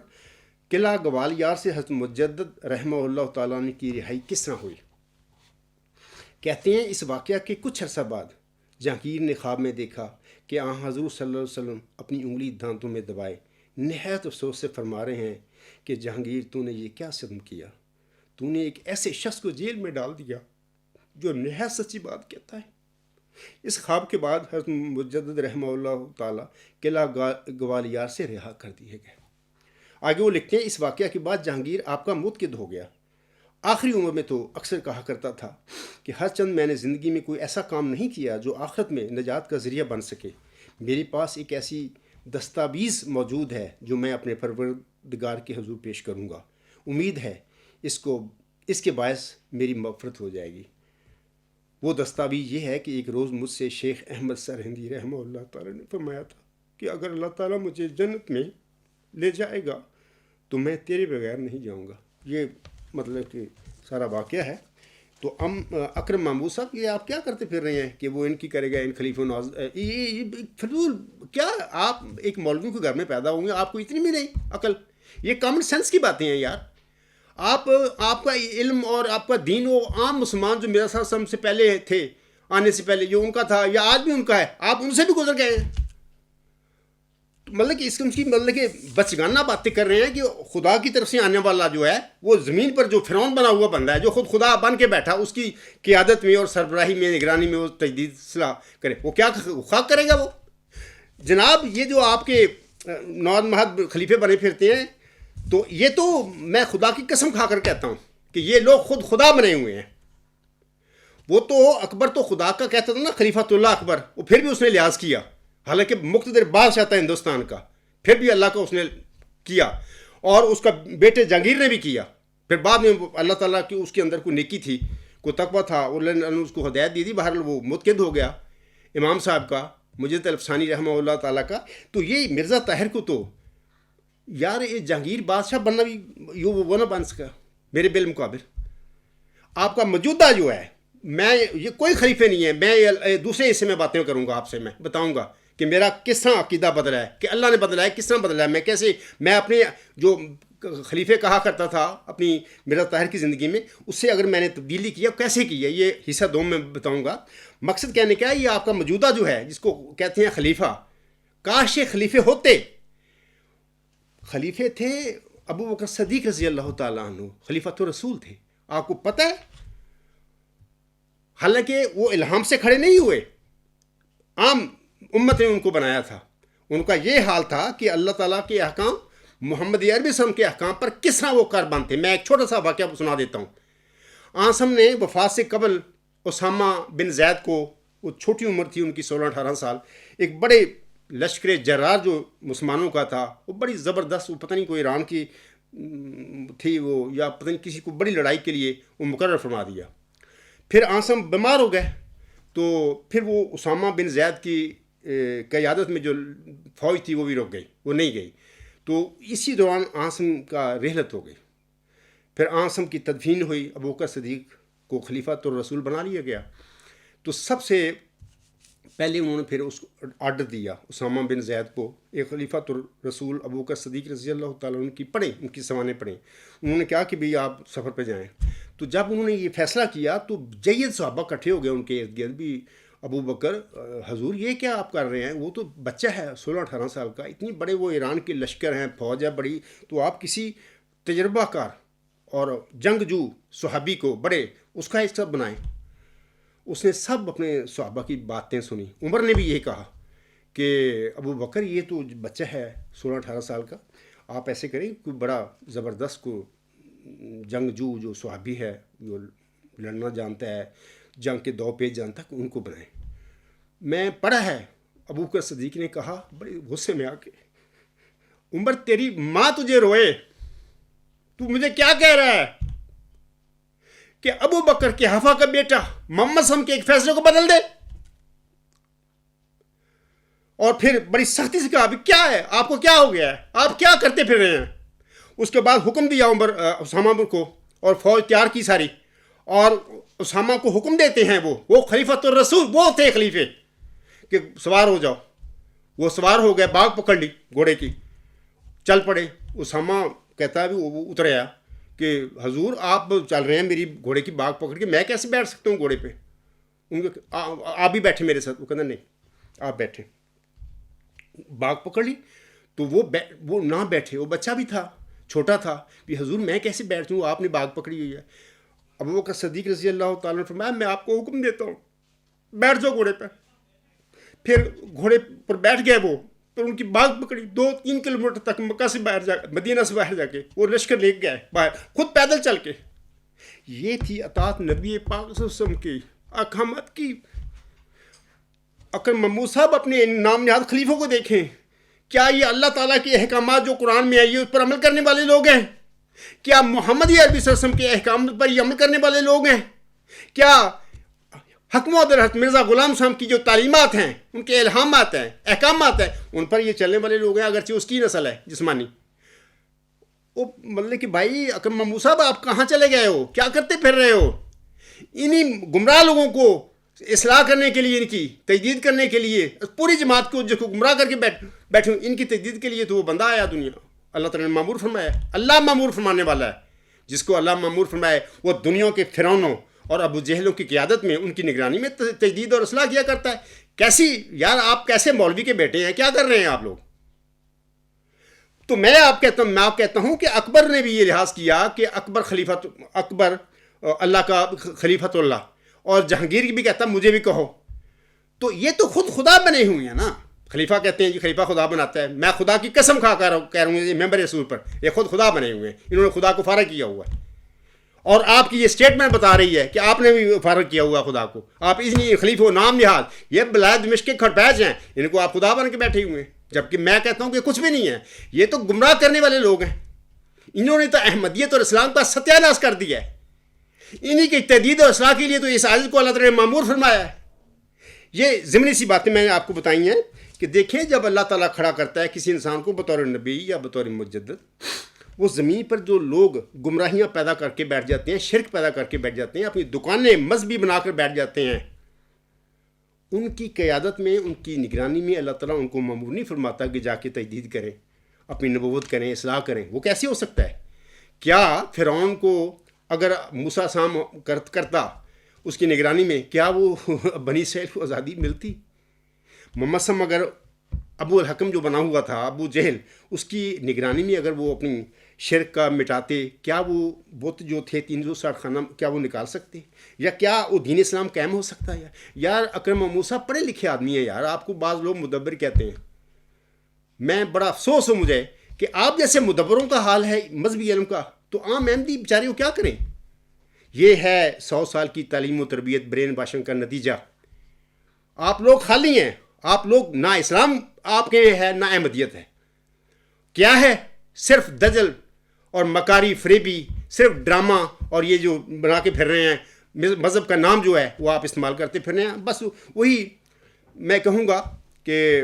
قلعہ گوالیار سے حضرت مجدد رحمہ اللہ تعالیٰ نے کی رہائی کس طرح ہوئی؟ کہتے ہیں اس واقعہ کے کچھ عرصہ بعد جہانگیر نے خواب میں دیکھا کہ حضور صلی اللہ علیہ وسلم اپنی انگلی دانتوں میں دبائے نہایت افسوس سے فرما رہے ہیں کہ جہانگیر تو نے یہ کیا ستم کیا، تو نے ایک ایسے شخص کو جیل میں ڈال دیا جو نہایت سچی بات کہتا ہے۔ اس خواب کے بعد حضرت مجدد رحمہ اللہ تعالیٰ قلعہ گوالیار سے رہا کر دیے گئے۔ آگے وہ لکھتے ہیں اس واقعہ کے بعد جہانگیر آپ کا متقد ہو گیا۔ آخری عمر میں تو اکثر کہا کرتا تھا کہ ہر چند میں نے زندگی میں کوئی ایسا کام نہیں کیا جو آخرت میں نجات کا ذریعہ بن سکے۔ میرے پاس ایک ایسی دستاویز موجود ہے جو میں اپنے پروردگار کے حضور پیش کروں گا۔ امید ہے اس کے باعث میری مغفرت ہو جائے گی۔ وہ دستاویز یہ ہے کہ ایک روز مجھ سے شیخ احمد سرہندی رحمہ اللہ تعالیٰ نے فرمایا تھا کہ اگر اللہ تعالیٰ مجھے جنت میں لے جائے گا تو میں تیرے بغیر نہیں جاؤں گا۔ یہ مطلب کہ سارا واقعہ ہے۔ تو اکرم محمود صاحب یہ آپ کیا کرتے پھر رہے ہیں کہ وہ ان کی کرے گا، ان خلیفہ نواز، یہ فضول کیا؟ آپ ایک مولوی کے گھر میں پیدا ہوں گے، آپ کو اتنی بھی نہیں عقل؟ یہ کامن سینس کی باتیں ہیں یار۔ آپ کا علم اور آپ کا دین، وہ عام مسلمان جو میرا ساتھ سب سے پہلے تھے، آنے سے پہلے جو ان کا تھا یا آج بھی ان کا ہے، آپ ان سے بھی گزر گئے ہیں۔ مطلب کہ اس کی مطلب کہ بچگانہ باتیں کر رہے ہیں کہ خدا کی طرف سے آنے والا جو ہے وہ زمین پر جو فرعون بنا ہوا بندہ ہے، جو خود خدا بن کے بیٹھا، اس کی قیادت میں اور سربراہی میں، نگرانی میں وہ تجدید اصلاح کرے، وہ کیا خاک کرے گا وہ؟ جناب یہ جو آپ کے نواد مہد خلیفے بنے پھرتے ہیں، تو یہ تو میں خدا کی قسم کھا کر کہتا ہوں کہ یہ لوگ خود خدا بنے ہوئے ہیں۔ وہ تو اکبر تو خدا کا کہتا تھا نا، خلیفۃ اللہ اکبر، وہ پھر بھی اس نے لحاظ کیا، حالانکہ مقتدر بادشاہ تھا ہندوستان کا، پھر بھی اللہ کا اس نے کیا، اور اس کا بیٹے جہانگیر نے بھی کیا۔ پھر بعد میں اللہ تعالیٰ کی اس کے اندر کوئی نیکی تھی، کوئی تقویٰ تھا، اللہ نے اس کو ہدایت دی تھی، بہرحال وہ متقد ہو گیا امام صاحب کا، مجد الفسانی رحمہ اللہ تعالیٰ کا۔ تو یہ مرزا طاہر کو تو یار یہ جہانگیر بادشاہ بننا بھی وہ نہ بن سکا میرے بالمقابل۔ آپ کا موجودہ جو ہے، میں یہ کوئی خلیفے نہیں ہے، میں دوسرے حصے میں باتیں کروں گا آپ سے، میں بتاؤں گا کہ میرا کس طرح عقیدہ بدلا ہے، کہ اللہ نے بدلا ہے، کس طرح بدلا ہے، میں اپنے جو خلیفے کہا کرتا تھا اپنی مرزا طاہر کی زندگی میں، اس سے اگر میں نے تبدیلی کیا کیسے کی ہے، یہ حصہ دوم میں بتاؤں گا۔ مقصد کہنے کیا ہے، یہ آپ کا موجودہ جو ہے جس کو کہتے ہیں خلیفہ، کاش یہ خلیفے ہوتے۔ خلیفے تھے ابو بکر صدیق رضی اللہ تعالیٰ عنہ، خلیفۃ الرسول تھے، آپ کو پتہ ہے۔ حالانکہ وہ الہام سے کھڑے نہیں ہوئے، عام امت نے ان کو بنایا تھا۔ ان کا یہ حال تھا کہ اللہ تعالیٰ کے احکام، محمد عربی وسلم کے احکام پر کس طرح وہ قربان تھے۔ میں ایک چھوٹا سا واقعہ سنا دیتا ہوں۔ آسم نے وفات سے قبل اسامہ بن زید کو، وہ چھوٹی عمر تھی ان کی 16-18 سال، ایک بڑے لشکر جرار جو مسلمانوں کا تھا، وہ بڑی زبردست، وہ پتہ نہیں کوئی ایران کی تھی وہ، یا پتہ نہیں کسی کو بڑی لڑائی کے لیے وہ مقرر فرما دیا۔ پھر آسم بیمار ہو گئے، تو پھر وہ اسامہ بن زید کی قیادت میں جو فوج تھی وہ بھی رک گئی، وہ نہیں گئی۔ تو اسی دوران آسم کا رحلت ہو گئی۔ پھر آسم کی تدفین ہوئی، ابو بکر صدیق کو خلیفۃ الرسول بنا لیا گیا۔ تو سب سے پہلے انہوں نے پھر اس کو آرڈر دیا اسامہ بن زید کو، ایک خلیفۃ الرسول ابو بکر صدیق رضی اللہ تعالیٰ عنہ کی پڑھیں، ان کی سوانح پڑھیں۔ انہوں نے کہا کہ بھئی آپ سفر پہ جائیں۔ تو جب انہوں نے یہ فیصلہ کیا تو جید صحابہ کٹھے ہو گئے ان کے ارد گرد بھی، ابو بکر حضور یہ کیا آپ کر رہے ہیں، وہ تو بچہ ہے 16-18 سال کا، اتنی بڑے وہ ایران کے لشکر ہیں، فوج ہے بڑی، تو آپ کسی تجربہ کار اور جنگجو صحابی کو بڑے اس کا حصہ بنائیں۔ اس نے سب اپنے صحابہ کی باتیں سنی۔ عمر نے بھی یہی کہا کہ ابو بکر یہ تو بچہ ہے 16-18 سال کا، آپ ایسے کریں کوئی بڑا زبردست کو جنگجو جو صحابی ہے، جو لڑنا جانتا ہے، جنگ کے 2 پیج جانتا ہے، ان کو بنائیں۔ میں پڑھا ہے، ابو بکر صدیق نے کہا بڑے غصے میں آ کے، عمر تیری ماں تجھے روئے، تو مجھے کیا کہہ رہا ہے کہ ابو بکر کے حفا کا بیٹا محمد صلی اللہ علیہ وسلم کے ایک فیصلے کو بدل دے؟ اور پھر بڑی سختی سے کہا کیا ہے، آپ کو کیا ہو گیا ہے، آپ کیا کرتے پھر رہے ہیں؟ اس کے بعد حکم دیا اسامہ کو، اور فوج تیار کی ساری، اور اسامہ کو حکم دیتے ہیں، وہ خلیفۃ الرسول، وہ تھے خلیفے، کہ سوار ہو جاؤ۔ وہ سوار ہو گئے، باغ پکڑ لی گھوڑے کی، چل پڑے۔ اسامہ کہتا ہے وہ اتر آیا کہ حضور آپ چل رہے ہیں میری گھوڑے کی باغ پکڑ کے، میں کیسے بیٹھ سکتا ہوں گھوڑے پہ؟ ان کو آپ بھی بیٹھے میرے ساتھ۔ وہ کہتا نہیں آپ بیٹھے۔ باغ پکڑ لی تو وہ نہ بیٹھے، وہ بچہ بھی تھا، چھوٹا تھا، کہ حضور میں کیسے بیٹھوں، آپ نے باغ پکڑی ہوئی ہے۔ ابو بکر صدیق رضی اللہ تعالیٰ نے فرمایا میں آپ کو حکم دیتا ہوں بیٹھ جاؤ گھوڑے پہ۔ پھر گھوڑے پر بیٹھ گئے وہ، پھر ان کی باغ پکڑی، 2-3 کلومیٹر تک مکہ سے باہر جا، مدینہ سے باہر جا کے وہ لشکر لے گئے باہر، خود پیدل چل کے۔ یہ تھی اطاعت نبی پاک صلی اللہ علیہ وسلم کی، احکامات کی۔ اکرم محمود صاحب اپنے نام نہاد خلیفوں کو دیکھیں، کیا یہ اللہ تعالیٰ کے احکامات جو قرآن میں آئی ہے اس پر عمل کرنے والے لوگ ہیں؟ کیا محمد عربی صلی اللہ علیہ وسلم کے احکام پر یہ عمل کرنے والے لوگ ہیں؟ کیا حکم و حضرت مرزا غلام صاحب کی جو تعلیمات ہیں، ان کے الہامات ہیں، احکامات ہیں، ان پر یہ چلنے والے لوگ ہیں، اگرچہ اس کی نسل ہے جسمانی؟ وہ مطلب کہ بھائی اکرم محمود صاحب آپ کہاں چلے گئے ہو؟ کیا کرتے پھر رہے ہو؟ انہی گمراہ لوگوں کو اصلاح کرنے کے لیے، ان کی تجدید کرنے کے لیے، پوری جماعت کو جس کو گمراہ کر کے بیٹھوں، ان کی تجدید کے لیے تو وہ بندہ آیا دنیا، اللہ تعالیٰ نے معمور فرمایا ہے۔ اللہ معمور فرمانے والا ہے، جس کو اللہ معمور فرمائے وہ دنیا کے فرعونوں اور ابو جہلوں کی قیادت میں، ان کی نگرانی میں تجدید اور اصلاح کیا کرتا ہے۔ کیسی یار آپ کیسے مولوی کے بیٹے ہیں؟ کیا کر رہے ہیں آپ لوگ؟ تو میں آپ کہتا ہوں کہ اکبر نے بھی یہ لحاظ کیا کہ اکبر اللہ کا خلیفۃ اللہ، اور جہانگیر بھی کہتا مجھے بھی کہو، تو یہ تو خود خدا بنے ہوئے ہیں نا۔ خلیفہ کہتے ہیں جی خلیفہ خدا بناتا ہے، میں خدا کی قسم کھا کر کہہ رہا ہوں یہ ممبر رسول پر، یہ خود خدا بنے ہوئے ہیں، انہوں نے خدا کو فارغ کیا ہوا ہے۔ اور آپ کی یہ سٹیٹمنٹ بتا رہی ہے کہ آپ نے بھی فارغ کیا ہوا خدا کو، آپ اس لیے خلیفہ و نام لحاظ، یہ بلاد دمشق کے کھڑپیچ ہیں، ان کو آپ خدا بن کے بیٹھے ہوئے ہیں، جبکہ میں کہتا ہوں کہ کچھ بھی نہیں ہے، یہ تو گمراہ کرنے والے لوگ ہیں۔ انہوں نے تو احمدیت اور اسلام کا ستیہ ناش کر دیا ہے۔ انہی کی تجدید اور اصلاح کے لیے تو اس عزت کو اللہ تعالیٰ نے معمور فرمایا ہے۔ یہ ضمنی سی باتیں میں نے آپ کو بتائی ہیں کہ دیکھیں جب اللہ تعالیٰ کھڑا کرتا ہے کسی انسان کو بطور نبی یا بطور مجدد، وہ زمین پر جو لوگ گمراہیاں پیدا کر کے بیٹھ جاتے ہیں، شرک پیدا کر کے بیٹھ جاتے ہیں، اپنی دکانیں مذہبی بنا کر بیٹھ جاتے ہیں، ان کی قیادت میں، ان کی نگرانی میں اللہ تعالیٰ ان کو معمور نہیں فرماتا کہ جا کے تجدید کریں، اپنی نبوت کریں، اصلاح کریں۔ وہ کیسے ہو سکتا ہے؟ کیا فرعون کو اگر موسیٰ سام کرتا اس کی نگرانی میں، کیا وہ بنی اسرائیل کو آزادی ملتی؟ محمد سم اگر ابو الحکم جو بنا ہوا تھا، ابو جہل، اس کی نگرانی میں اگر وہ اپنی شرک کا مٹاتے، کیا وہ بت جو تھے 360 خانہ کیا وہ نکال سکتے؟ یا کیا وہ دین اسلام قائم ہو سکتا ہے؟ یار اکرم موسیٰ پڑھے لکھے آدمی ہیں یار، آپ کو بعض لوگ مدبر کہتے ہیں، میں بڑا افسوس ہوں مجھے کہ آپ جیسے مدبروں کا حال ہے مذہبی علم کا، تو عام احمدی بیچارے کو کیا کریں؟ یہ ہے 100 سال کی تعلیم و تربیت برین واشنگ کا نتیجہ۔ آپ لوگ خالی ہیں، آپ لوگ نہ اسلام آپ کے ہے نہ احمدیت ہے، کیا ہے؟ صرف دجل اور مکاری فریبی، صرف ڈرامہ، اور یہ جو بنا کے پھر رہے ہیں مذہب کا نام جو ہے وہ آپ استعمال کرتے پھر رہے ہیں۔ بس وہی میں کہوں گا کہ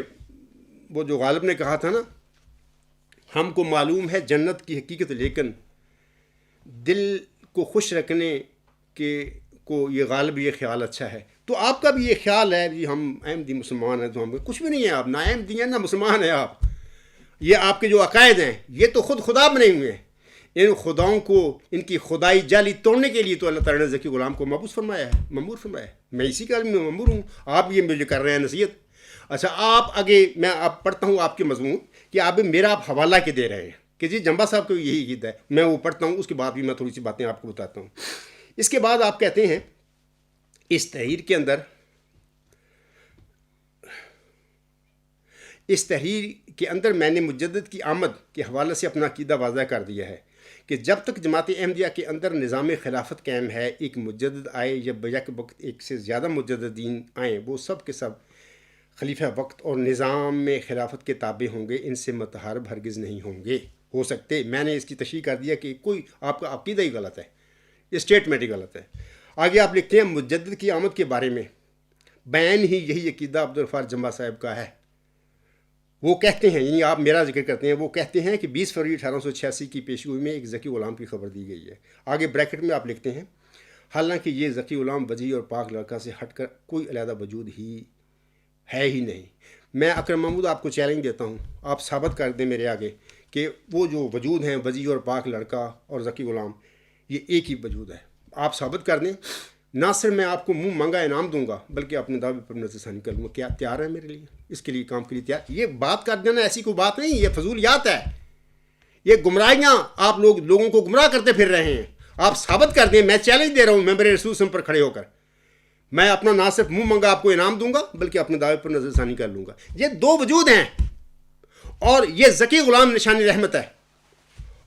وہ جو غالب نے کہا تھا نا، ہم کو معلوم ہے جنت کی حقیقت، لیکن دل کو خوش رکھنے کے کو یہ غالب یہ خیال اچھا ہے۔ تو آپ کا بھی یہ خیال ہے جی ہم احمدی مسلمان ہیں، تو ہم کچھ بھی نہیں ہیں، آپ نہ احمدی ہیں نہ مسلمان ہیں آپ۔ یہ آپ کے جو عقائد ہیں یہ تو خود خدا بنے ہوئے ہیں۔ ان خداؤں کو، ان کی خدائی جالی توڑنے کے لیے تو اللہ تعالیٰ نے ذکی غلام کو مبعوث فرمایا ہے، مأمور فرمایا ہے۔ میں اسی کا میں مأمور ہوں، آپ یہ مجھے کر رہے ہیں نصیحت۔ اچھا آپ آگے میں آپ پڑھتا ہوں آپ کے مضمون کہ آپ میرا آپ حوالہ کے دے رہے ہیں کہ جی جنبا صاحب کو یہی عقیدہ ہے، میں وہ پڑھتا ہوں، اس کے بعد بھی میں تھوڑی سی باتیں آپ کو بتاتا ہوں۔ اس کے بعد آپ کہتے ہیں اس تحریر کے اندر میں نے مجدد کی آمد کے حوالے سے اپنا عقیدہ واضح کر دیا ہے کہ جب تک جماعت احمدیہ کے اندر نظام خلافت قائم ہے، ایک مجدد آئے یا بیک وقت ایک سے زیادہ مجددین آئیں، وہ سب کے سب خلیفہ وقت اور نظام میں خلافت کے تابع ہوں گے، ان سے متحارب ہرگز نہیں ہوں گے ہو سکتے۔ میں نے اس کی تشریح کر دیا کہ کوئی آپ کا عقیدہ ہی غلط ہے، اسٹیٹمنٹ ہی غلط ہے۔ آگے آپ لکھتے ہیں مجدد کی آمد کے بارے میں بیان ہی یہی عقیدہ عبدالغفار جنبا صاحب کا ہے۔ وہ کہتے ہیں، یعنی آپ میرا ذکر کرتے ہیں، وہ کہتے ہیں کہ 20 فروری 1886 کی پیشگوئی میں ایک ذکی غلام کی خبر دی گئی ہے۔ آگے بریکٹ میں آپ لکھتے ہیں حالانکہ یہ ذکی غلام وجیح اور پاک لڑکا سے ہٹ کر کوئی علیحدہ وجود ہی ہے ہی نہیں۔ میں اکرم محمود آپ کو چیلنج دیتا ہوں، آپ ثابت کر دیں میرے آگے کہ وہ جو وجود ہیں وجیح اور پاک لڑکا اور ذکی غلام، یہ ایک ہی وجود ہے۔ آپ ثابت کر دیں، نہ صرف میں آپ کو منہ مانگا انعام دوں گا بلکہ اپنے دعوے پر نظر ثانی کر لوں گا۔ کیا تیار ہے میرے لیے اس کے لیے کام کے لیے تیار؟ یہ بات کر دینا ایسی کوئی بات نہیں، یہ فضولیات ہے، یہ گمراہیاں، آپ لوگوں کو گمراہ کرتے پھر رہے ہیں۔ آپ ثابت کر دیں، میں چیلنج دے رہا ہوں ممبر رسول سم پر کھڑے ہو کر، میں اپنا نہ صرف منہ منگا آپ کو انعام دوں گا بلکہ اپنے دعوے پر نظر ثانی کر لوں گا۔ یہ دو وجود ہیں، اور یہ ذکی غلام نشان رحمت ہے،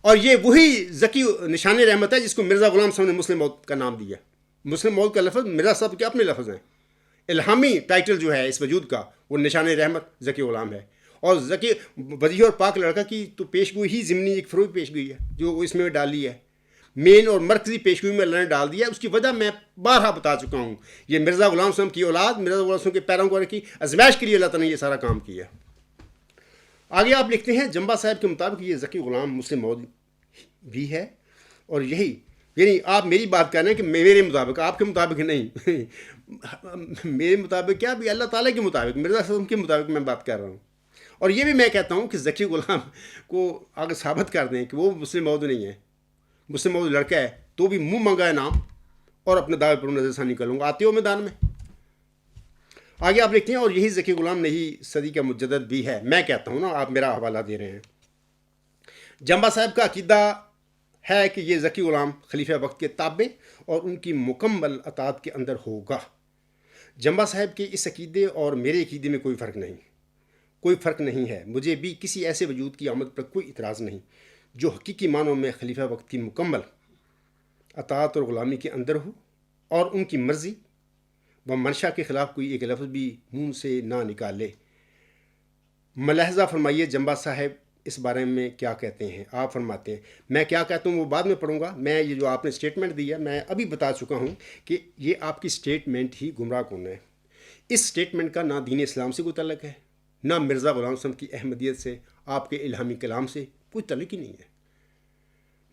اور یہ وہی ذکی نشان رحمت ہے جس کو مرزا غلام صاحب نے مسلم موت کا نام دیا۔ مسلم موت کا لفظ مرزا صاحب کے اپنے لفظ ہیں، الہامی ٹائٹل جو ہے اس وجود کا وہ نشان رحمت ذکی غلام ہے، اور ذکی وضیح اور پاک لڑکا کی تو پیشگوئی ہی ضمنی ایک فروغ پیشگوئی ہے جو اس میں ڈالی ہے. مین اور مرکزی پیشگوئی میں اللہ نے ڈال دیا ہے. اس کی وجہ میں بارہا بتا چکا ہوں. یہ مرزا غلام حسن کی اولاد، مرزا غلام حسن کے پیروکاروں کی آزمائش کے لیے اللہ تعالیٰ نے یہ سارا کام کیا. آگے آپ لکھتے ہیں جمبا صاحب کے مطابق یہ ذکی غلام مسلم موعود بھی ہے، اور یہی یعنی آپ میری بات کر رہے ہیں کہ میرے مطابق، آپ کے مطابق نہیں میرے مطابق کیا بھی اللہ تعالیٰ کے مطابق، مرزا صاحب کے مطابق میں بات کر رہا ہوں. اور یہ بھی میں کہتا ہوں کہ ذکی غلام کو اگر ثابت کر دیں کہ وہ مسلم موعود نہیں ہے، مسلم موعود لڑکا ہے، تو بھی منہ منگا ہے نام اور اپنے دعوے پر نظر ثانی کر لوں گا. آتے ہو میدان میں. آگے آپ لکھتے ہیں اور یہی ذکی غلام نہیں صدی کا مجدد بھی ہے. میں کہتا ہوں نا، آپ میرا حوالہ دے رہے ہیں. جمبا صاحب کا عقیدہ ہے کہ یہ ذکی غلام خلیفہ وقت کے تابع اور ان کی مکمل اطاعت کے اندر ہوگا. جمبا صاحب کے اس عقیدے اور میرے عقیدے میں کوئی فرق نہیں ہے. مجھے بھی کسی ایسے وجود کی آمد پر کوئی اعتراض نہیں جو حقیقی معنوں میں خلیفہ وقت کی مکمل اطاعت اور غلامی کے اندر ہو اور ان کی مرضی و منشا کے خلاف کوئی ایک لفظ بھی منہ سے نہ نکالے. ملاحظہ فرمائیے جمبا صاحب اس بارے میں کیا کہتے ہیں. آپ فرماتے ہیں، میں کیا کہتا ہوں وہ بعد میں پڑھوں گا. میں یہ جو آپ نے سٹیٹمنٹ دی ہے میں ابھی بتا چکا ہوں کہ یہ آپ کی سٹیٹمنٹ ہی گمراہ کن ہے. اس سٹیٹمنٹ کا نہ دین اسلام سے کوئی تعلق ہے، نہ مرزا غلام حسن کی احمدیت سے، آپ کے الہامی کلام سے کوئی تعلق ہی نہیں ہے،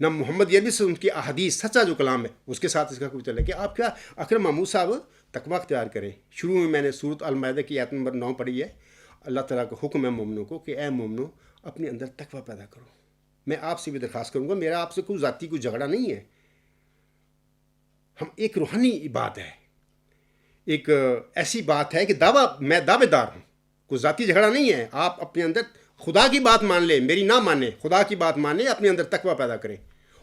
نہ محمد عربی سے ان کی احادیث سچا جو کلام ہے اس کے ساتھ اس کا کوئی تعلق ہے. آپ کیا اکرم محمود صاحب تقوی اختیار کریں. شروع میں میں نے سورۃ المائدہ کی آیت نمبر 9 پڑھی ہے. اللہ تعالیٰ کا حکم ہے مومنوں کو کہ اے مومنو اپنے اندر تقوی پیدا کرو. میں آپ سے بھی درخواست کروں گا، میرا آپ سے کوئی ذاتی کوئی جھگڑا نہیں ہے. ہم ایک روحانی بات ہے، ایک ایسی بات ہے کہ میں دعوے دار ہوں، کوئی ذاتی جھگڑا نہیں ہے. آپ اپنے اندر خدا کی بات مان لیں، میری نہ مانیں، خدا کی بات مانیں، اپنے اندر تقوی پیدا کریں.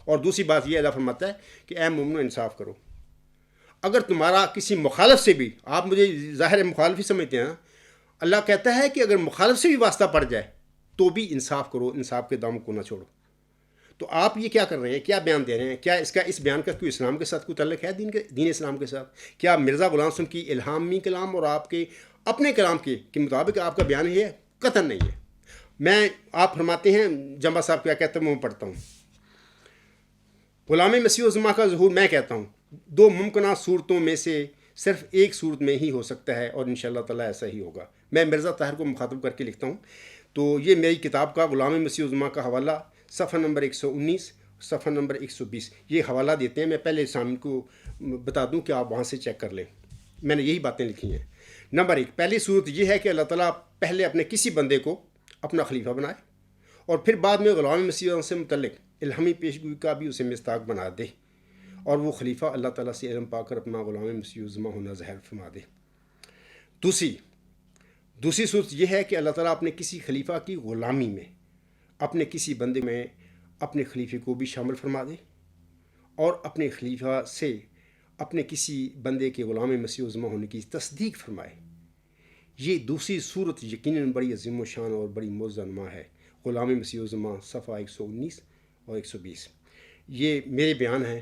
اور دوسری بات یہ اللہ فرماتا ہے کہ اے مومنو انصاف کرو. اگر تمہارا کسی مخالف سے بھی، آپ مجھے ظاہر مخالف ہی سمجھتے ہیں، اللہ کہتا ہے کہ اگر مخالف سے بھی واسطہ پڑ جائے تو بھی انصاف کرو، انصاف کے دامن کو نہ چھوڑو. تو آپ یہ کیا کر رہے ہیں، کیا بیان دے رہے ہیں؟ کیا اس بیان کا کوئی اسلام کے ساتھ کوئی تعلق ہے، دین اسلام کے ساتھ؟ کیا مرزا غلام حسن کی الہامی کلام اور آپ کے اپنے کلام کے مطابق آپ کا بیان ہے؟ قطعاً نہیں ہے. آپ فرماتے ہیں جمبا صاحب کیا کہتے ہیں، میں پڑھتا ہوں. غلام مسیح الزما کا ظہور، میں کہتا ہوں، 2 ممکنہ صورتوں میں سے صرف ایک صورت میں ہی ہو سکتا ہے، اور انشاءاللہ تعالیٰ ایسا ہی ہوگا. میں مرزا طاہر کو مخاطب کر کے لکھتا ہوں. تو یہ میری کتاب کا غلام مسیح الزما کا حوالہ صفحہ نمبر 119، صفحہ نمبر 120 یہ حوالہ دیتے ہیں. میں پہلے سامنے کو بتا دوں کہ آپ وہاں سے چیک کر لیں. میں نے یہی باتیں لکھی ہیں. نمبر 1، پہلی صورت یہ ہے کہ اللہ تعالیٰ پہلے اپنے کسی بندے کو اپنا خلیفہ بنائے اور پھر بعد میں غلام مسیح سے متعلق الہامی پیشگوئی کا بھی اسے مصداق بنا دے، اور وہ خلیفہ اللہ تعالیٰ سے علم پا کر اپنا غلام مسیح الزما ہونا ظاہر فرما دے. دوسری صورت یہ ہے کہ اللہ تعالیٰ اپنے کسی خلیفہ کی غلامی میں اپنے کسی بندے میں اپنے خلیفے کو بھی شامل فرما دے، اور اپنے خلیفہ سے اپنے کسی بندے کے غلام مسیح الزما ہونے کی تصدیق فرمائے. یہ دوسری صورت یقیناً بڑی عظیم و شان اور بڑی معجزہ نما ہے. غلام مسیح الزما صفحہ 119 اور 120 یہ میرے بیان ہیں،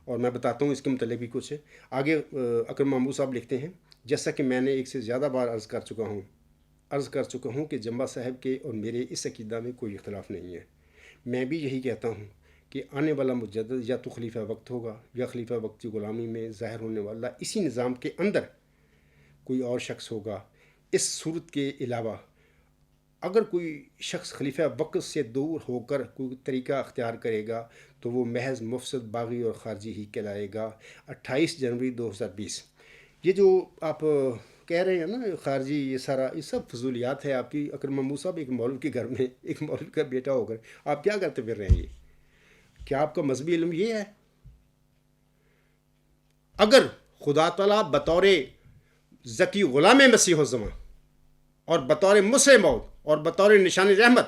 اور میں بتاتا ہوں اس کے متعلق بھی کچھ. آگے اکرم محمود صاحب لکھتے ہیں، جیسا کہ میں نے ایک سے زیادہ بار عرض کر چکا ہوں کہ جمبا صاحب کے اور میرے اس عقیدہ میں کوئی اختلاف نہیں ہے. میں بھی یہی کہتا ہوں کہ آنے والا مجدد یا تو خلیفہ وقت ہوگا یا خلیفہ وقت کی غلامی میں ظاہر ہونے والا اسی نظام کے اندر کوئی اور شخص ہوگا. اس صورت کے علاوہ اگر کوئی شخص خلیفہ وقت سے دور ہو کر کوئی طریقہ اختیار کرے گا تو وہ محض مفسد، باغی اور خارجی ہی کہلائے گا. 28 جنوری 2020 یہ جو آپ کہہ رہے ہیں نا خارجی، یہ سب فضولیات ہے آپ کی. اکرم محمود صاحب ایک مولوی کے گھر میں ایک مولوی کا بیٹا ہو کر آپ کیا کرتے پھر رہے ہیں؟ کیا آپ کا مذہبی علم یہ ہے؟ اگر خدا تعالیٰ بطور ذکی غلام مسیح الزما اور بطور مسلم موعود اور بطور نشان رحمت،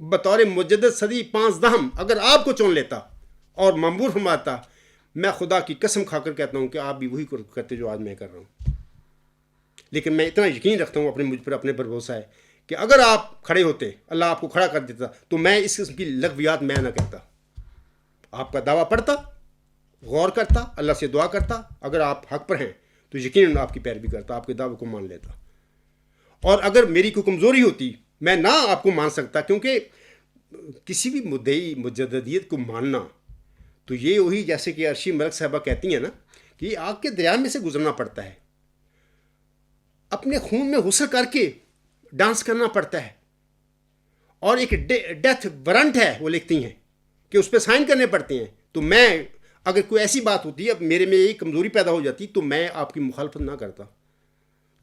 بطور مجدد صدی 5 اگر آپ کو چن لیتا اور مامور فرماتا، میں خدا کی قسم کھا کر کہتا ہوں کہ آپ بھی وہی کرتے جو آج میں کر رہا ہوں. لیکن میں اتنا یقین رکھتا ہوں مجھ پر اپنے پر بھروسہ ہے کہ اگر آپ کھڑے ہوتے، اللہ آپ کو کھڑا کر دیتا، تو میں اس قسم کی لغویات میں نہ کہتا. آپ کا دعویٰ پڑھتا، غور کرتا، اللہ سے دعا کرتا، اگر آپ حق پر ہیں تو یقیناً آپ کی پیروی کرتا، آپ کے دعوے کو مان لیتا. اور اگر میری کوئی کمزوری ہوتی میں نہ آپ کو مان سکتا، کیونکہ کسی بھی مدعی مجددیت کو ماننا تو یہ وہی جیسے کہ عرشی ملک صاحبہ کہتی ہیں نا کہ یہ آگ کے دریا میں سے گزرنا پڑتا ہے، اپنے خون میں غسل کر کے ڈانس کرنا پڑتا ہے، اور ایک ڈیتھ وارنٹ ہے وہ لکھتی ہیں کہ اس پہ سائن کرنے پڑتے ہیں. تو میں اگر کوئی ایسی بات ہوتی ہے، اب میرے میں یہ کمزوری پیدا ہو جاتی تو میں آپ کی مخالفت نہ کرتا،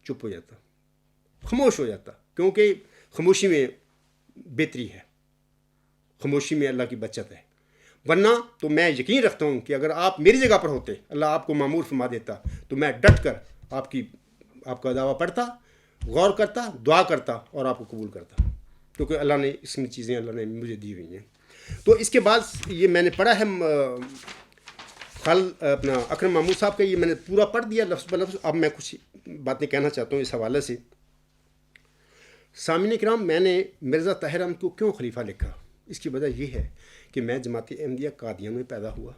چپ ہو جاتا، خاموش ہو جاتا، کیونکہ خاموشی میں بہتری ہے، خاموشی میں اللہ کی بچت ہے. ورنہ تو میں یقین رکھتا ہوں کہ اگر آپ میری جگہ پر ہوتے، اللہ آپ کو معمور فرما دیتا، تو میں ڈٹ کر آپ کا دعویٰ پڑھتا، غور کرتا، دعا کرتا اور آپ کو قبول کرتا، کیونکہ اللہ نے اس میں چیزیں اللہ نے مجھے دی ہوئی ہیں. تو اس کے بعد یہ میں نے پڑھا ہے اپنا اکرم محمود صاحب کا، یہ میں نے پورا پڑھ دیا لفظ بہ لفظ. اب میں کچھ باتیں کہنا چاہتا ہوں اس حوالے سے. سامعین کرام، میں نے مرزا طاہر احمد کو کیوں خلیفہ لکھا؟ اس کی وجہ یہ ہے کہ میں جماعت احمدیہ قادیان میں پیدا ہوا.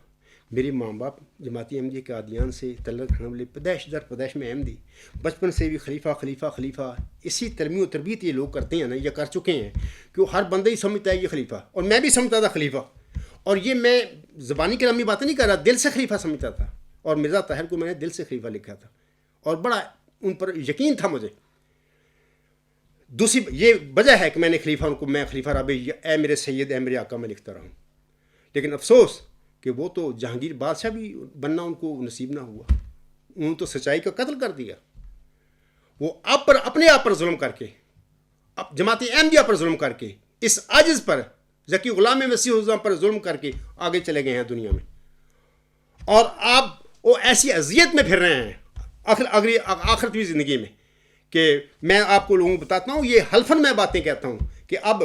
میری ماں باپ جماعت احمدیہ قادیان سے تعلق رکھنے والے پیدائش در پیدائش میں احمدی، بچپن سے بھی خلیفہ خلیفہ خلیفہ. اسی ترمیم و تربیت یہ لوگ کرتے ہیں نا، یا کر چکے ہیں کہ وہ ہر بندہ ہی سمجھتا ہے یہ خلیفہ، اور میں بھی سمجھتا تھا خلیفہ. اور یہ میں زبانی کلامی باتیں نہیں کر رہا، دل سے خلیفہ سمجھتا تھا. اور مرزا طاہر کو میں نے دل سے خلیفہ لکھا تھا، اور بڑا ان پر یقین تھا مجھے. دوسری یہ وجہ ہے کہ میں نے خلیفہ ان کو، میں خلیفہ رابع اے میرے سید اے میرے آقا میں لکھتا رہا ہوں. لیکن افسوس کہ وہ تو جہانگیر بادشاہ بھی بننا ان کو نصیب نہ ہوا. انہوں نے تو سچائی کا قتل کر دیا. وہ اپنے آپ پر ظلم کر کے، جماعت احمدیہ پر ظلم کر کے، اس عاجز پر، ذکی غلام مسیح الاسلام پر ظلم کر کے آگے چلے گئے ہیں دنیا میں. اور آپ وہ ایسی اذیت میں پھر رہے ہیں آخرت زندگی میں کہ میں آپ کو لوگوں کو بتاتا ہوں، یہ حلفاً میں باتیں کہتا ہوں کہ اب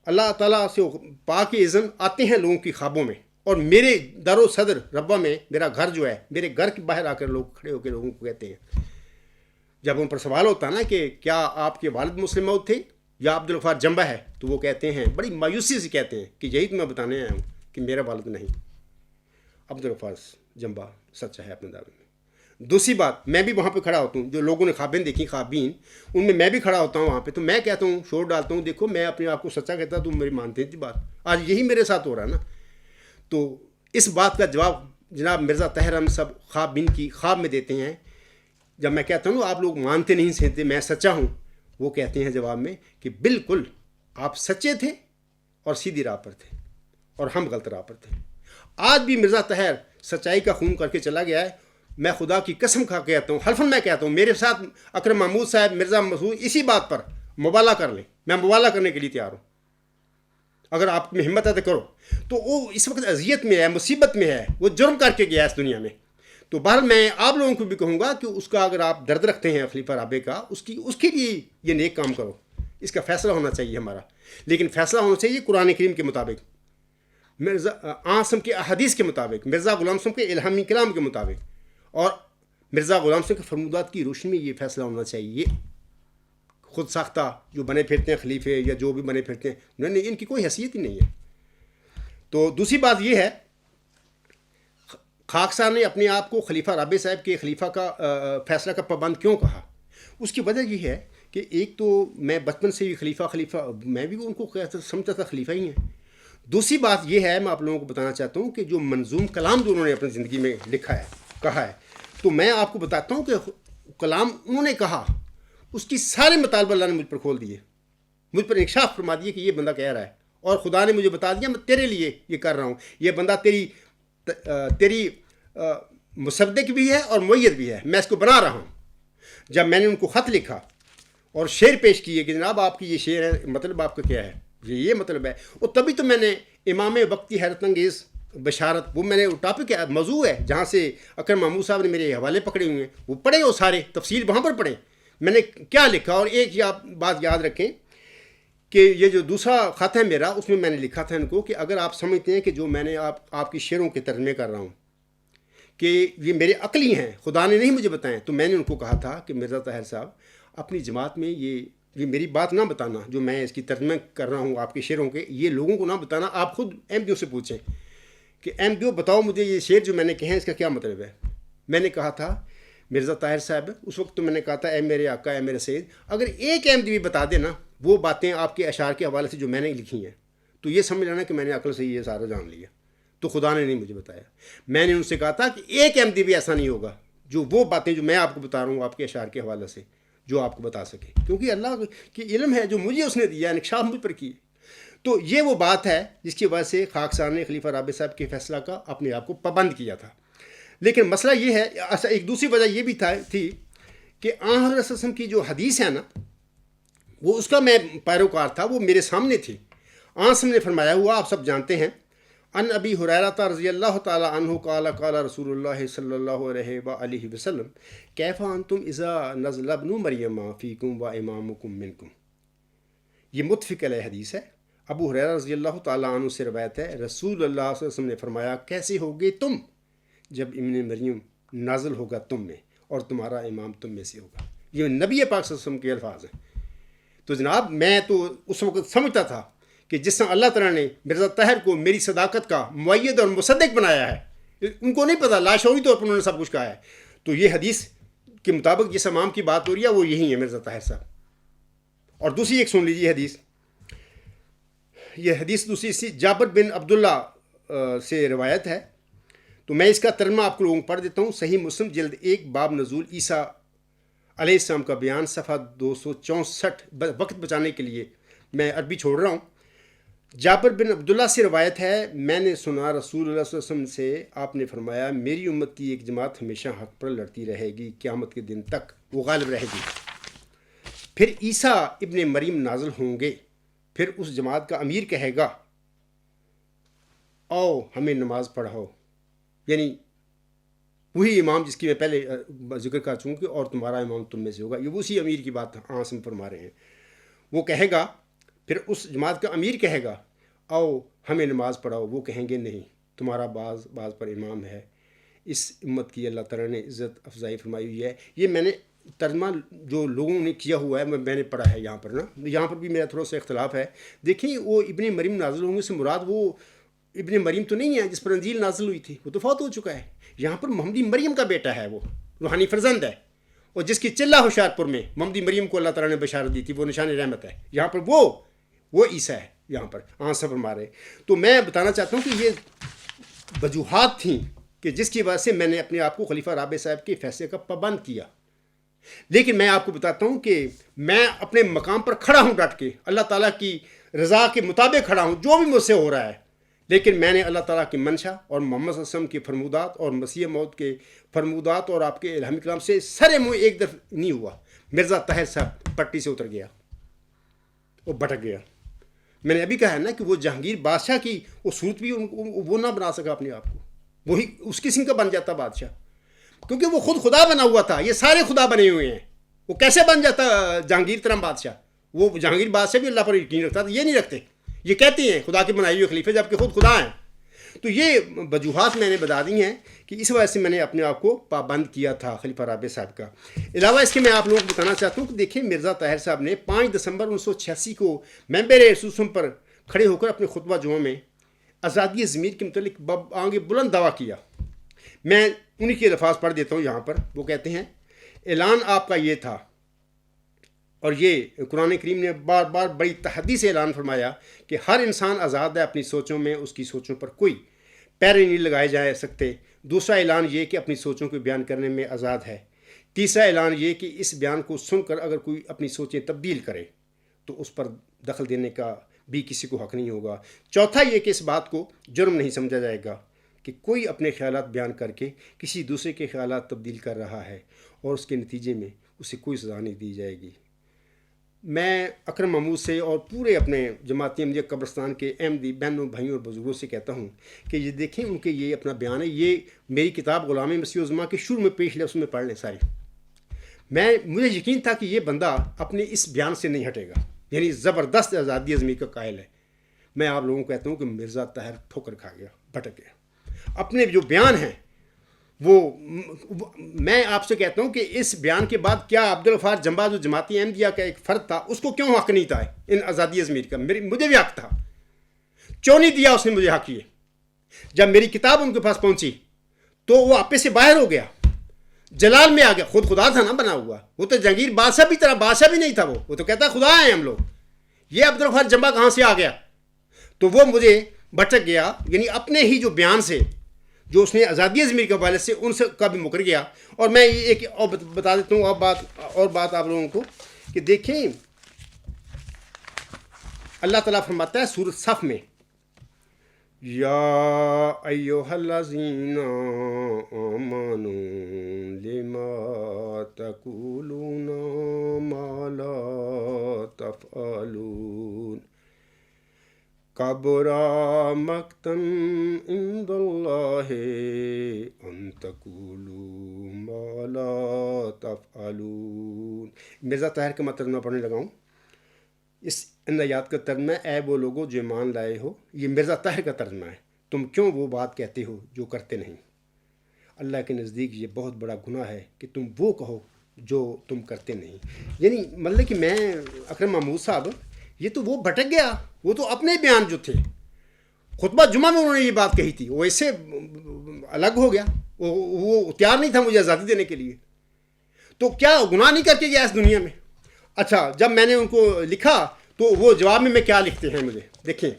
اللہ تعالیٰ سے پاک اذن آتے ہیں لوگوں کی خوابوں میں، اور میرے در و صدر ربا میں میرا گھر جو ہے، میرے گھر کے باہر آ کر لوگ کھڑے ہو کے لوگوں کو کہتے ہیں، جب ان پر سوال ہوتا نا کہ کیا آپ کے والد مسلم موعود تھے یا عبدالغفار جنبہ ہے، تو وہ کہتے ہیں بڑی مایوسی سے کہتے ہیں کہ یہی تو میں بتانے آیا ہوں کہ میرا والد نہیں، عبدالغفار جنبہ سچا ہے اپنے دعوے میں. دوسری بات، میں بھی وہاں پہ کھڑا ہوتا ہوں، جو لوگوں نے خوابیں دیکھی خوابین، ان میں بھی کھڑا ہوتا ہوں وہاں پہ، تو میں کہتا ہوں، شور ڈالتا ہوں، دیکھو میں اپنے آپ کو سچا کہتا ہوں، تم میری مانتے تھی بات. آج یہی میرے ساتھ ہو رہا ہے نا. تو اس بات کا جواب جناب مرزا طاہر احمد صاحب خوابین کی خواب میں دیتے ہیں. جب میں کہتا ہوں آپ لوگ مانتے نہیں سنتے میں سچا ہوں، وہ کہتے ہیں جواب میں کہ بالکل آپ سچے تھے اور سیدھی راہ پر تھے، اور ہم غلط راہ پر تھے. آج بھی مرزا طاہر سچائی کا خون کر کے چلا گیا ہے. میں خدا کی قسم کھا کے کہتا ہوں، حلفاً میں کہتا ہوں، میرے ساتھ اکرم محمود صاحب، مرزا مسعود اسی بات پر مبالغہ کر لیں، میں مبالغہ کرنے کے لیے تیار ہوں. اگر آپ میں ہمت ہے تو کرو. تو وہ اس وقت اذیت میں ہے، مصیبت میں ہے، وہ جرم کر کے گیا اس دنیا میں. تو بہرحال میں آپ لوگوں کو بھی کہوں گا کہ اس کا اگر آپ درد رکھتے ہیں خلیفہ رابع کا، اس کے لیے یہ نیک کام کرو. اس کا فیصلہ ہونا چاہیے ہمارا، لیکن فیصلہ ہونا چاہیے قرآن کریم کے مطابق، مرزا اعظم کے احادیث کے مطابق، مرزا غلام صاحب کے الہامی کلام کے مطابق، اور مرزا غلام صاحب کے فرمودات کی روشنی میں یہ فیصلہ ہونا چاہیے. خود ساختہ جو بنے پھرتے ہیں خلیفے یا جو بھی بنے پھرتے ہیں، ان کی کوئی حیثیت ہی نہیں ہے. تو دوسری بات یہ ہے، خاک صاحب نے اپنے آپ کو خلیفہ رابع صاحب کے خلیفہ کا فیصلہ کا پابند کیوں کہا؟ اس کی وجہ یہ ہے کہ ایک تو میں بچپن سے ہی خلیفہ میں بھی ان کو سمجھتا تھا خلیفہ ہی ہیں. دوسری بات یہ ہے، میں آپ لوگوں کو بتانا چاہتا ہوں کہ جو منظوم کلام جو انہوں نے اپنی زندگی میں لکھا ہے، کہا ہے، تو میں آپ کو بتاتا ہوں کہ کلام انہوں نے کہا، اس کی سارے مطالبہ اللہ نے مجھ پر کھول دیے، مجھ پر انکشاف فرما دیے کہ یہ بندہ کہہ رہا ہے، اور خدا نے مجھے بتا دیا میں تیرے لیے یہ کر رہا ہوں. یہ بندہ تیری مصدق بھی ہے اور مؤید بھی ہے، میں اس کو بنا رہا ہوں. جب میں نے ان کو خط لکھا اور شعر پیش کیے کہ جناب آپ کی یہ شعر ہے، مطلب آپ کا کیا ہے، یہ مطلب ہے، اور تبھی تو میں نے امام وقت کی حیرت انگیز بشارت، وہ میں نے ٹاپک ہے، موضوع ہے، جہاں سے اکرم محمود صاحب نے میرے حوالے پکڑے ہوئے ہیں، وہ پڑھے، وہ سارے تفصیل وہاں پر پڑھیں میں نے کیا لکھا. اور ایک بات یاد رکھیں کہ یہ جو دوسرا خط ہے میرا، اس میں میں نے لکھا تھا ان کو کہ اگر آپ سمجھتے ہیں کہ جو میں نے آپ کی شعروں کے ترجمے کر رہا ہوں کہ یہ میرے عقلی ہیں، خدا نے نہیں مجھے بتائیں، تو میں نے ان کو کہا تھا کہ مرزا طاہر صاحب اپنی جماعت میں یہ میری بات نہ بتانا، جو میں اس کی ترجمہ کر رہا ہوں آپ کے شعروں کے، یہ لوگوں کو نہ بتانا. آپ خود احمدیوں سے پوچھیں کہ احمدیوں بتاؤ مجھے یہ شعر جو میں نے کہے ہیں اس کا کیا مطلب ہے. میں نے کہا تھا مرزا طاہر صاحب، اس وقت تو میں نے کہا تھا اے میرے آقا اے میرے سید، اگر ایک احمدی بھی بتا دے نا وہ باتیں آپ کے اشعار کے حوالے سے جو میں نے لکھی ہیں، تو یہ سمجھ لینا کہ میں نے عقل سے یہ سارا جان لیا، تو خدا نے نہیں مجھے بتایا۔ میں نے ان سے کہا تھا کہ ایک احمدی بھی ایسا نہیں ہوگا جو وہ باتیں جو میں آپ کو بتا رہا ہوں آپ کے اشعار کے حوالے سے جو آپ کو بتا سکے، کیونکہ اللہ کی علم ہے جو مجھے اس نے دیا، انکشاف مجھ پر کی۔ تو یہ وہ بات ہے جس کی وجہ سے خاکسار نے خلیفہ رابع صاحب کے فیصلہ کا اپنے آپ کو پابند کیا تھا۔ لیکن مسئلہ یہ ہے، ایک دوسری وجہ یہ بھی تھی کہ حضرت صلی اللہ علیہ وسلم کی جو حدیث ہے نا، وہ اس کا میں پیروکار تھا، وہ میرے سامنے تھی۔ وسلم نے فرمایا ہوا آپ سب جانتے ہیں، ان ابی ہریرہ رضی اللہ تعالی عنہ قال قال رسول اللہ صلی اللہ علیہ وآلہ وسلم کیف انتم اذا نزل ابن مریم فیکم و امامکم منکم۔ یہ متفق علیہ حدیث ہے، ابو ہریرہ رضی اللہ تعالیٰ عنہ سے روایت ہے، رسول اللہ صلی اللہ علیہ وسلم نے فرمایا کیسے ہوگے تم جب ابن مریم نازل ہوگا تم میں اور تمہارا امام تم میں سے ہوگا۔ یہ نبی پاک صلی اللہ علیہ وسلم کے الفاظ ہیں۔ تو جناب میں تو اس وقت سمجھتا تھا کہ جس طرح اللہ تعالیٰ نے مرزا طاہر کو میری صداقت کا مؤید اور مصدق بنایا ہے، ان کو نہیں پتہ، لاشعوری طور پر انہوں نے سب کچھ کہا ہے، تو یہ حدیث کے مطابق جس امام کی بات ہو رہی ہے وہ یہی ہے مرزا طاہر صاحب۔ اور دوسری ایک سن لیجیے حدیث، یہ حدیث دوسری سی جابر بن عبداللہ سے روایت ہے، تو میں اس کا ترجمہ آپ کو لوگوں کو پڑھ دیتا ہوں۔ صحیح مسلم جلد 1 باب نزول عیسیٰ علیہ السلام کا بیان صفحہ 264۔ وقت بچانے کے لیے میں عربی چھوڑ رہا ہوں۔ جابر بن عبداللہ سے روایت ہے، میں نے سنا رسول اللہ صلی اللہ علیہ وسلم سے، آپ نے فرمایا میری امت کی ایک جماعت ہمیشہ حق پر لڑتی رہے گی، قیامت کے دن تک وہ غالب رہے گی۔ پھر عیسیٰ ابن مریم نازل ہوں گے، پھر اس جماعت کا امیر کہے گا آؤ ہمیں نماز پڑھاؤ، یعنی وہی امام جس کی میں پہلے ذکر کر چکوں کہ اور تمہارا امام تم میں سے ہوگا، یہ اسی امیر کی بات عاصم فرما رہے ہیں۔ وہ کہے گا، پھر اس جماعت کا امیر کہے گا آؤ ہمیں نماز پڑھاؤ، وہ کہیں گے نہیں، تمہارا بعض پر امام ہے۔ اس امت کی اللہ تعالیٰ نے عزت افزائی فرمائی ہوئی ہے۔ یہ میں نے ترجمہ جو لوگوں نے کیا ہوا ہے میں نے پڑھا ہے یہاں پر نا، یہاں پر بھی میرا تھوڑا سا اختلاف ہے۔ دیکھیں وہ ابن مریم نازل ہوں گے سے مراد وہ ابن مریم تو نہیں ہے جس پر انجیل نازل ہوئی تھی، وہ تو فوت ہو چکا ہے۔ یہاں پر محمدی مریم کا بیٹا ہے، وہ روحانی فرزند ہے، اور جس کی چلہ ہوشیار پور میں محمدی مریم کو اللہ تعالیٰ نے بشارت دی تھی، وہ نشان رحمت ہے۔ یہاں پر وہ عیسیٰ ہے، یہاں پر سفر مارے۔ تو میں بتانا چاہتا ہوں کہ یہ وجوہات تھیں کہ جس کی وجہ سے میں نے اپنے آپ کو خلیفہ رابع صاحب کے فیصلے کا پابند کیا۔ لیکن میں آپ کو بتاتا ہوں کہ میں اپنے مقام پر کھڑا ہوں ڈٹ کے، اللہ تعالیٰ کی رضا کے مطابق کھڑا ہوں، جو بھی مجھ سے ہو رہا ہے۔ لیکن میں نے اللہ تعالیٰ کی منشا اور محمد صلی اللہ علیہ وسلم کے فرمودات اور مسیح موعود کے فرمودات اور آپ کے الہامی کلام سے سرے منہ ایک دفعہ نہیں ہوا۔ مرزا طاہر صاحب پٹی سے اتر گیا، وہ بھٹک گیا۔ میں نے ابھی کہا ہے نا کہ وہ جہانگیر بادشاہ کی وہ صورت بھی وہ نہ بنا سکا اپنے آپ کو، وہی اس قسم کا بن جاتا بادشاہ، کیونکہ وہ خود خدا بنا ہوا تھا۔ یہ سارے خدا بنے ہوئے ہیں، وہ کیسے بن جاتا جہانگیر طرح بادشاہ؟ وہ جہانگیر بادشاہ بھی اللہ پر یقین رکھتا تھا، یہ نہیں رکھتے، یہ کہتے ہیں خدا کے بنائے ہوئے خلیفے جبکہ خود خدا ہیں۔ تو یہ وجوہات میں نے بتا دی ہیں کہ اس وجہ سے میں نے اپنے آپ کو پابند کیا تھا خلیفہ رابع صاحب کا۔ علاوہ اس کے میں آپ لوگوں کو بتانا چاہتا ہوں کہ دیکھیں مرزا طاہر صاحب نے 5 دسمبر 1986 کو ممبر رسوم پر کھڑے ہو کر اپنے خطبہ جمعہ میں آزادی ضمیر کے متعلق آگے بلند دعویٰ کیا۔ میں انہی کے الفاظ پڑھ دیتا ہوں یہاں پر۔ وہ کہتے ہیں اعلان آپ کا یہ تھا، اور یہ قرآن کریم نے بار بار بڑی تحدی سے اعلان فرمایا کہ ہر انسان آزاد ہے اپنی سوچوں میں، اس کی سوچوں پر کوئی پیرے نہیں لگائے جا سکتے۔ دوسرا اعلان یہ کہ اپنی سوچوں کو بیان کرنے میں آزاد ہے۔ تیسرا اعلان یہ کہ اس بیان کو سن کر اگر کوئی اپنی سوچیں تبدیل کرے تو اس پر دخل دینے کا بھی کسی کو حق نہیں ہوگا۔ چوتھا یہ کہ اس بات کو جرم نہیں سمجھا جائے گا کہ کوئی اپنے خیالات بیان کر کے کسی دوسرے کے خیالات تبدیل کر رہا ہے اور اس کے نتیجے میں اسے کوئی سزا نہیں دی جائے گی۔ میں اکرم محمود سے اور پورے اپنے جماعتی احمدیہ قبرستان کے احمدی بہنوں بھائیوں اور بزرگوں سے کہتا ہوں کہ یہ دیکھیں ان کے یہ اپنا بیان ہے، یہ میری کتاب غلام مسیح الزماں کے شروع میں پیش لفظ میں پڑھ لیں ساری۔ مجھے یقین تھا کہ یہ بندہ اپنے اس بیان سے نہیں ہٹے گا، یعنی زبردست آزادی ضمیر کا قائل ہے۔ میں آپ لوگوں کو کہتا ہوں کہ مرزا طاہر ٹھوکر کھا گیا، بھٹک گیا۔ اپنے جو بیان ہیں وہ میں آپ سے کہتا ہوں کہ اس بیان کے بعد کیا عبدالغفار جمبا جو جماعتی احمدیہ کا ایک فرد تھا، اس کو کیوں حق نہیں تھا ان آزادی ضمیر کا؟ مجھے بھی حق تھا، کیوں نہیں دیا اس نے مجھے حق؟ یہ جب میری کتاب ان کے پاس پہنچی تو وہ آپے سے باہر ہو گیا، جلال میں آ گیا۔ خود خدا تھا نا بنا ہوا، وہ تو جہانگیر بادشاہ بھی طرح بادشاہ بھی نہیں تھا، وہ تو کہتا خدا ہیں ہم لوگ، یہ عبدالغفار جمبا کہاں سے آ گیا؟ تو وہ مجھے بھٹک گیا، یعنی اپنے ہی جو بیان سے جو اس نے آزادی ضمیر کے حوالے سے ان سے کا بھی مکر گیا. اور میں یہ ایک اور بتا دیتا ہوں اور بات آپ لوگوں کو کہ دیکھیں اللہ تعالیٰ فرماتا ہے سورۃ صف میں یا ایھا الذین آمنوا لما تقولون ما لا تفعلون کبر مقتا عند اللہ ان تقولوا ما لا تفعلون. مرزا طاہر کا میں ترجمہ پڑھنے لگا ہوں. اس ان آیات کا ترجمہ ہے اے وہ لوگوں جو ایمان لائے ہو. یہ مرزا طاہر کا ترجمہ ہے. تم کیوں وہ بات کہتے ہو جو کرتے نہیں. اللہ کے نزدیک یہ بہت بڑا گناہ ہے کہ تم وہ کہو جو تم کرتے نہیں. یعنی مطلب کہ میں اکرم محمود صاحب یہ تو وہ بھٹک گیا، وہ تو اپنے بیان جو تھے خطبہ جمعہ میں انہوں نے یہ بات کہی تھی، وہ اس سے الگ ہو گیا، وہ تیار نہیں تھا مجھے آزادی دینے کے لیے. تو کیا گناہ نہیں کر کے گیا اس دنیا میں؟ اچھا جب میں نے ان کو لکھا تو وہ جواب میں کیا لکھتے ہیں مجھے دیکھیں.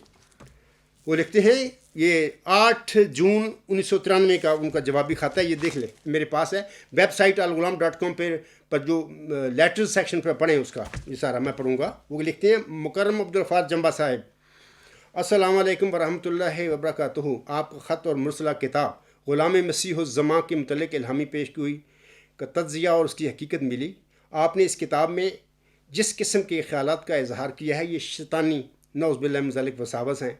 وہ لکھتے ہیں یہ 8 جون 1993 کا ان کا جوابی خط ہے، یہ دیکھ لیں میرے پاس ہے ویب سائٹ الغلام.com پر جو لیٹر سیکشن پہ پڑھیں اس کا یہ سارا میں پڑھوں گا. وہ لکھتے ہیں مکرم عبدالغفار جمبا صاحب السلام علیکم ورحمۃ اللہ وبرکاتہ. آپ کا خط اور مرسلہ کتاب غلام مسیح الزماں کے متعلق الہامی پیش گوئی کا تجزیہ اور اس کی حقیقت ملی. آپ نے اس کتاب میں جس قسم کے خیالات کا اظہار کیا ہے یہ شیطانی نعوذ باللہ من ذالک وساوس ہیں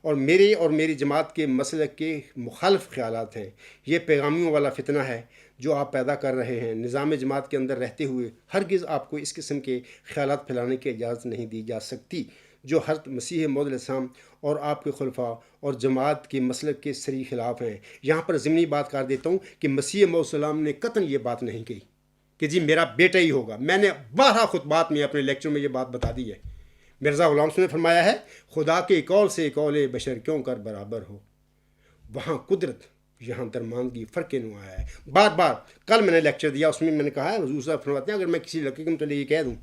اور میری جماعت کے مسلک کے مخالف خیالات ہیں. یہ پیغامیوں والا فتنہ ہے جو آپ پیدا کر رہے ہیں. نظام جماعت کے اندر رہتے ہوئے ہرگز آپ کو اس قسم کے خیالات پھیلانے کی اجازت نہیں دی جا سکتی جو حضرت مسیح موعود علیہ السلام اور آپ کے خلفاء اور جماعت کے مسلک کے صریح خلاف ہیں. یہاں پر ضمنی بات کر دیتا ہوں کہ مسیح موعود علیہ السلام نے قطعاً یہ بات نہیں کہی کہ جی میرا بیٹا ہی ہوگا. میں نے 12 خطبات میں اپنے لیکچر میں یہ بات بتا دی ہے. مرزا غلام صاحب نے فرمایا ہے خدا کے قول سے قول بشر کیوں کر برابر ہو، وہاں قدرت یہاں درماندگی فرق نو آیا ہے. بار کل میں نے لیکچر دیا اس میں میں نے کہا ہے حضور صاحب فرماتے ہیں اگر میں کسی لڑکے کے متعلق یہ کہہ دوں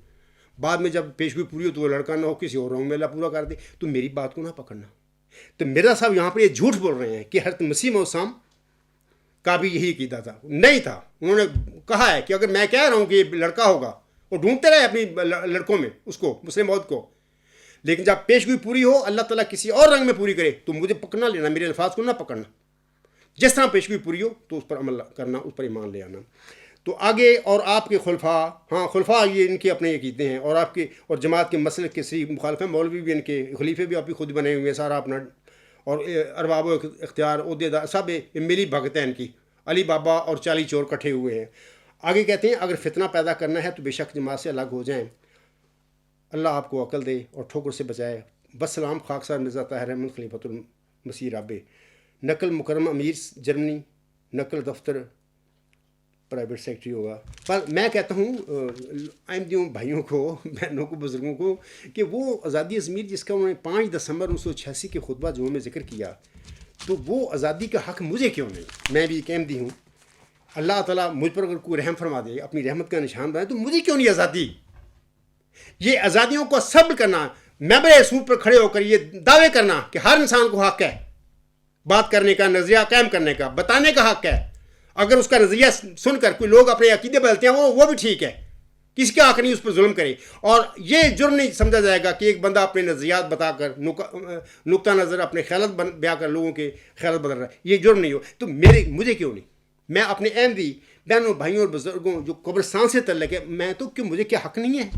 بعد میں جب پیشگوئی پوری ہو تو وہ لڑکا نہ ہو کسی اور رنگ میں اللہ پورا کر دے تو میری بات کو نہ پکڑنا. تو مرزا صاحب یہاں پر یہ جھوٹ بول رہے ہیں کہ حضرت مسیح موعود السلام کا بھی یہی عقیدہ تھا. نہیں تھا. انہوں نے کہا ہے کہ اگر میں کہہ رہا ہوں کہ یہ لڑکا ہوگا وہ ڈھونڈتے رہے اپنی لڑکوں میں اس کو مسلم موت کو، لیکن جب پیشگوئی پوری ہو اللہ تعالیٰ کسی اور رنگ میں پوری کرے تو مجھے پکڑنا لینا، میرے الفاظ کو نہ پکڑنا. جس طرح پیشگوئی پوری ہو تو اس پر عمل کرنا، اس پر ایمان لے آنا. تو آگے اور آپ کے خلفاء، ہاں خلفاء یہ ان کے اپنے عقیدے ہیں اور آپ کے اور جماعت کے مسلک کے صحیح مخالف ہیں. مولوی بھی ان کے خلیفے بھی آپ بھی خود بنے ہوئے ہیں سارا اپنا، اور ارباب و اختیار عہدے دار سب ملی بھگت ہیں ان کی. علی بابا اور 40 چور کٹھے ہوئے ہیں. آگے کہتے ہیں اگر فتنہ پیدا کرنا ہے تو بے شک جماعت سے الگ ہو جائیں. اللہ آپ کو عقل دے اور ٹھوکر سے بچائے. بسلام خاکسار مرزا طاہر احمد خلیفۃ المسیح رابع. نقل مکرم امیر جرمنی، نقل دفتر پرائیویٹ سیکٹری ہوگا. پر میں کہتا ہوں احمدیوں بھائیوں کو، بہنوں کو، بزرگوں کو کہ وہ آزادی ضمیر جس کا انہوں نے 5 دسمبر 1986 کے خطبہ جمعہ میں ذکر کیا تو وہ آزادی کا حق مجھے کیوں نہیں؟ میں بھی ایک احمدی ہوں. اللہ تعالیٰ مجھ پر اگر کوئی رحم فرما دے، اپنی رحمت کا نشان بنائے تو مجھے کیوں نہیں آزادی؟ یہ آزادیوں کو صبر کرنا، ممبر اصول پر کھڑے ہو کر یہ دعوے کرنا کہ ہر انسان کو حق ہے بات کرنے کا، نظریہ قائم کرنے کا، بتانے کا حق ہے. اگر اس کا نظریہ سن کر کوئی لوگ اپنے عقیدے بدلتے ہیں وہ بھی ٹھیک ہے، کسی کا حق نہیں اس پر ظلم کرے. اور یہ جرم نہیں سمجھا جائے گا کہ ایک بندہ اپنے نظریات بتا کر نقطہ نظر اپنے خیالات بیان کر لوگوں کے خیالات بدل رہا ہے. یہ جرم نہیں ہو تو مجھے کیوں نہیں؟ میں اپنے احمدی بہنوں بھائیوں اور بزرگوں جو قبرستان سے تعلق ہے میں تو کیوں، مجھے کیا حق نہیں ہے؟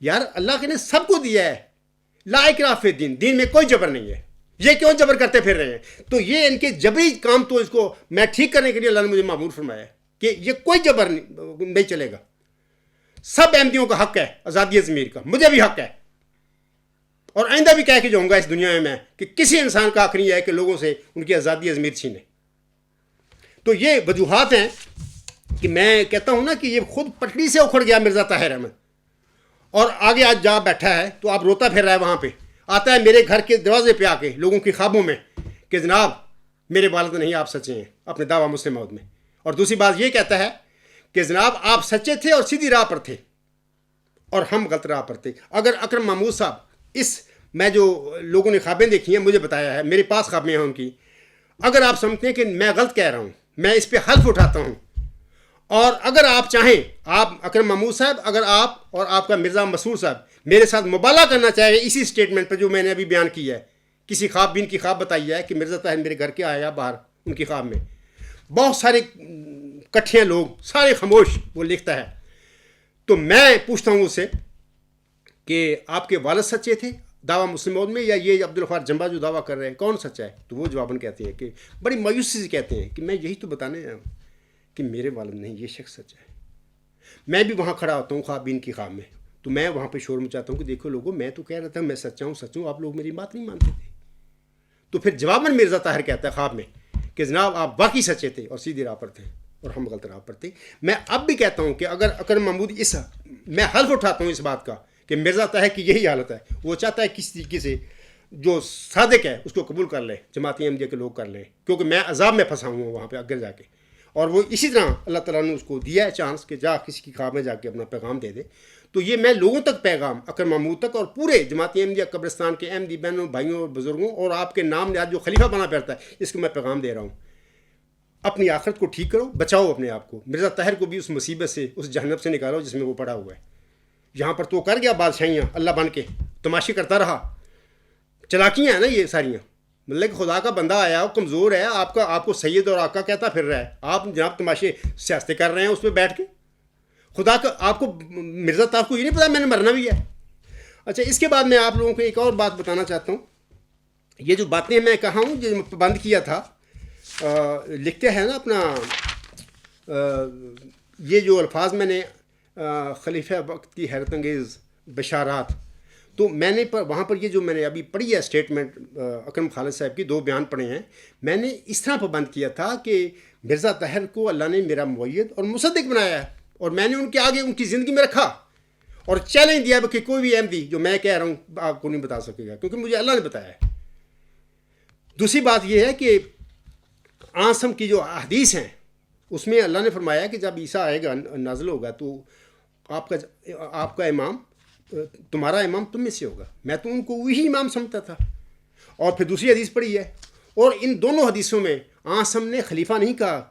یار اللہ کے نے سب کو دیا ہے، لا اکراہ فی الدین، دین میں کوئی جبر نہیں ہے. یہ کیوں جبر کرتے پھر رہے ہیں؟ تو یہ ان کے جبری کام تو اس کو میں ٹھیک کرنے کے لیے اللہ نے مجھے معمور فرمایا ہے کہ یہ کوئی جبر نہیں چلے گا. سب احمدیوں کا حق ہے آزادی ضمیر کا، مجھے بھی حق ہے اور آئندہ بھی کہہ کے جاؤں گا اس دنیا میں کہ کسی انسان کا حق نہیں ہے کہ لوگوں سے ان کی آزادی ضمیر چھینے. تو یہ وجوہات ہیں کہ میں کہتا ہوں نا کہ یہ خود پٹڑی سے اکھڑ گیا مرزا طاہر احمد اور آگے آج جا بیٹھا ہے تو آپ روتا پھر رہا ہے. وہاں پہ آتا ہے میرے گھر کے دروازے پہ آ کے لوگوں کی خوابوں میں کہ جناب میرے والد نہیں آپ سچے ہیں اپنے دعویٰ مسلم موعود میں. اور دوسری بات یہ کہتا ہے کہ جناب آپ سچے تھے اور سیدھی راہ پر تھے اور ہم غلط راہ پر تھے. اگر اکرم محمود صاحب اس میں جو لوگوں نے خوابیں دیکھی ہیں مجھے بتایا ہے، میرے پاس خوابیں ہیں ان کی، اگر آپ سمجھتے ہیں کہ میں غلط کہہ رہا ہوں میں اس پہ حلف اٹھاتا ہوں، اور اگر آپ چاہیں، آپ اکرم محمود صاحب، اگر آپ اور آپ کا مرزا مسرور صاحب میرے ساتھ مبالغہ کرنا چاہے اسی اسٹیٹمنٹ پہ جو میں نے ابھی بیان کیا ہے، کسی خواب بین کی خواب بتائی ہے کہ مرزا طاہر میرے گھر کے آیا باہر ان کی خواب میں، بہت سارے کٹھے ہیں لوگ، سارے خاموش، وہ لکھتا ہے، تو میں پوچھتا ہوں اس سے کہ آپ کے والد سچے تھے دعویٰ مسلم موت میں، یا یہ عبدالغفار جمبا جو دعویٰ کر رہے ہیں کون سچا ہے؟ تو وہ جواباً کہتے ہیں کہ بڑی مایوسی سے کہتے ہیں کہ میں یہی تو بتانے آیا ہوں کہ میرے والد نہیں، یہ شخص سچا ہے۔ میں بھی وہاں کھڑا ہوتا ہوں خوابین کی خواب میں، تو میں وہاں پہ شور مچاتا ہوں کہ دیکھو لوگوں، میں تو کہہ رہا تھا میں سچا ہوں سچ ہوں، آپ لوگ میری بات نہیں مانتے تھے۔ تو پھر جواباً مرزا طاہر کہتا ہے خواب میں کہ جناب آپ واقعی سچے تھے اور سیدھی راہ پر تھے اور ہم غلط راہ پر تھے۔ میں اب بھی کہتا ہوں کہ اگر اکرم محمود میں حلف اٹھاتا ہوں اس بات کا کہ مرزا طاہر کی یہی حالت ہے، وہ چاہتا ہے کسی طریقے سے جو صادق ہے اس کو قبول کر لے، جماعت احمدیہ کے لوگ کر لیں، کیونکہ میں عذاب میں پھنسا ہوں وہاں پہ اگر جا کے، اور وہ اسی طرح اللہ تعالیٰ نے اس کو دیا ہے چانس کہ جا کسی کی خواب میں جا کے اپنا پیغام دے دے۔ تو یہ میں لوگوں تک پیغام اکرم محمود تک اور پورے جماعت احمدیہ قبرستان کے احمدی بہنوں بھائیوں اور بزرگوں اور آپ کے نام نہاد جو خلیفہ بنا پڑتا ہے، اس کو میں پیغام دے رہا ہوں، اپنی آخرت کو ٹھیک کرو، بچاؤ اپنے آپ کو، مرزا طاہر کو بھی اس مصیبت سے، اس جہنم سے نکالو جس میں وہ پڑا ہوا ہے۔ یہاں پر تو کر گیا بادشاہیاں اللہ بن کے، تماشے کرتا رہا، چلاکیاں ہیں نا یہ ساریاں، مطلب کہ خدا کا بندہ آیا وہ کمزور ہے، آپ کو سید اور آقا کہتا پھر رہا ہے، آپ جناب تماشے سیاستیں کر رہے ہیں اس پہ بیٹھ کے، خدا کا آپ کو مرزا طاہر کو یہ نہیں پتا میں نے مرنا بھی ہے۔ اچھا، اس کے بعد میں آپ لوگوں کو ایک اور بات بتانا چاہتا ہوں، یہ جو باتیں میں کہا ہوں جو بند کیا تھا، لکھتے ہیں نا اپنا یہ جو الفاظ میں نے خلیفہ وقت کی حیرت انگیز بشارات، تو میں نے وہاں پر یہ جو میں نے ابھی پڑھی ہے اسٹیٹمنٹ اکرم خالد صاحب کی 2 بیان پڑھے ہیں، میں نے اس طرح پابند کیا تھا کہ مرزا طاہر کو اللہ نے میرا مؤید اور مصدق بنایا ہے، اور میں نے ان کے آگے ان کی زندگی میں رکھا اور چیلنج دیا کہ کوئی بھی احمدی جو میں کہہ رہا ہوں آپ کو نہیں بتا سکے گا، کیونکہ مجھے اللہ نے بتایا ہے۔ دوسری بات یہ ہے کہ آسم کی جو احادیث ہیں اس میں اللہ نے فرمایا کہ جب عیسیٰ آئے گا نازل ہوگا تو آپ کا امام، تمہارا امام تم میں سے ہوگا، میں تو ان کو وہی امام سمجھتا تھا۔ اور پھر دوسری حدیث پڑھی ہے، اور ان دونوں حدیثوں میں آسم نے خلیفہ نہیں کہا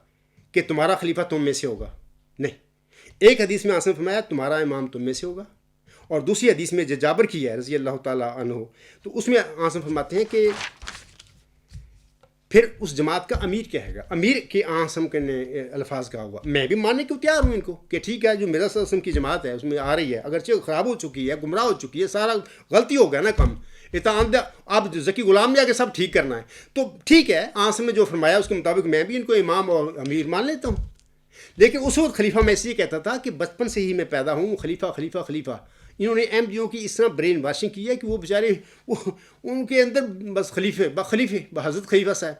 کہ تمہارا خلیفہ تم میں سے ہوگا، نہیں، ایک حدیث میں آسم فرمایا تمہارا امام تم میں سے ہوگا، اور دوسری حدیث میں جابر کی ہے رضی اللہ تعالیٰ عنہ، تو اس میں آسم فرماتے ہیں کہ پھر اس جماعت کا امیر کیا ہے گا، امیر کے آسم کے نے الفاظ کہا ہوا، میں بھی ماننے کو تیار ہوں ان کو کہ ٹھیک ہے جو مرزا صلی اللہ علیہ وسلم کی جماعت ہے اس میں آ رہی ہے، اگرچہ خراب ہو چکی ہے، گمراہ ہو چکی ہے، سارا غلطی ہو گیا نا کم، اب ذکی غلام جا کے سب ٹھیک کرنا ہے، تو ٹھیک ہے آسم نے جو فرمایا اس کے مطابق میں بھی ان کو امام اور امیر مان لیتا ہوں۔ لیکن اس وقت خلیفہ میں اس لیے کہتا تھا کہ بچپن سے ہی میں پیدا ہوں خلیفہ خلیفہ خلیفہ، انہوں نے احمدیوں کی اس طرح برین واشنگ کی ہے کہ وہ بیچارے ان کے اندر بس خلیفے حضرت خلیفہ صاحب۔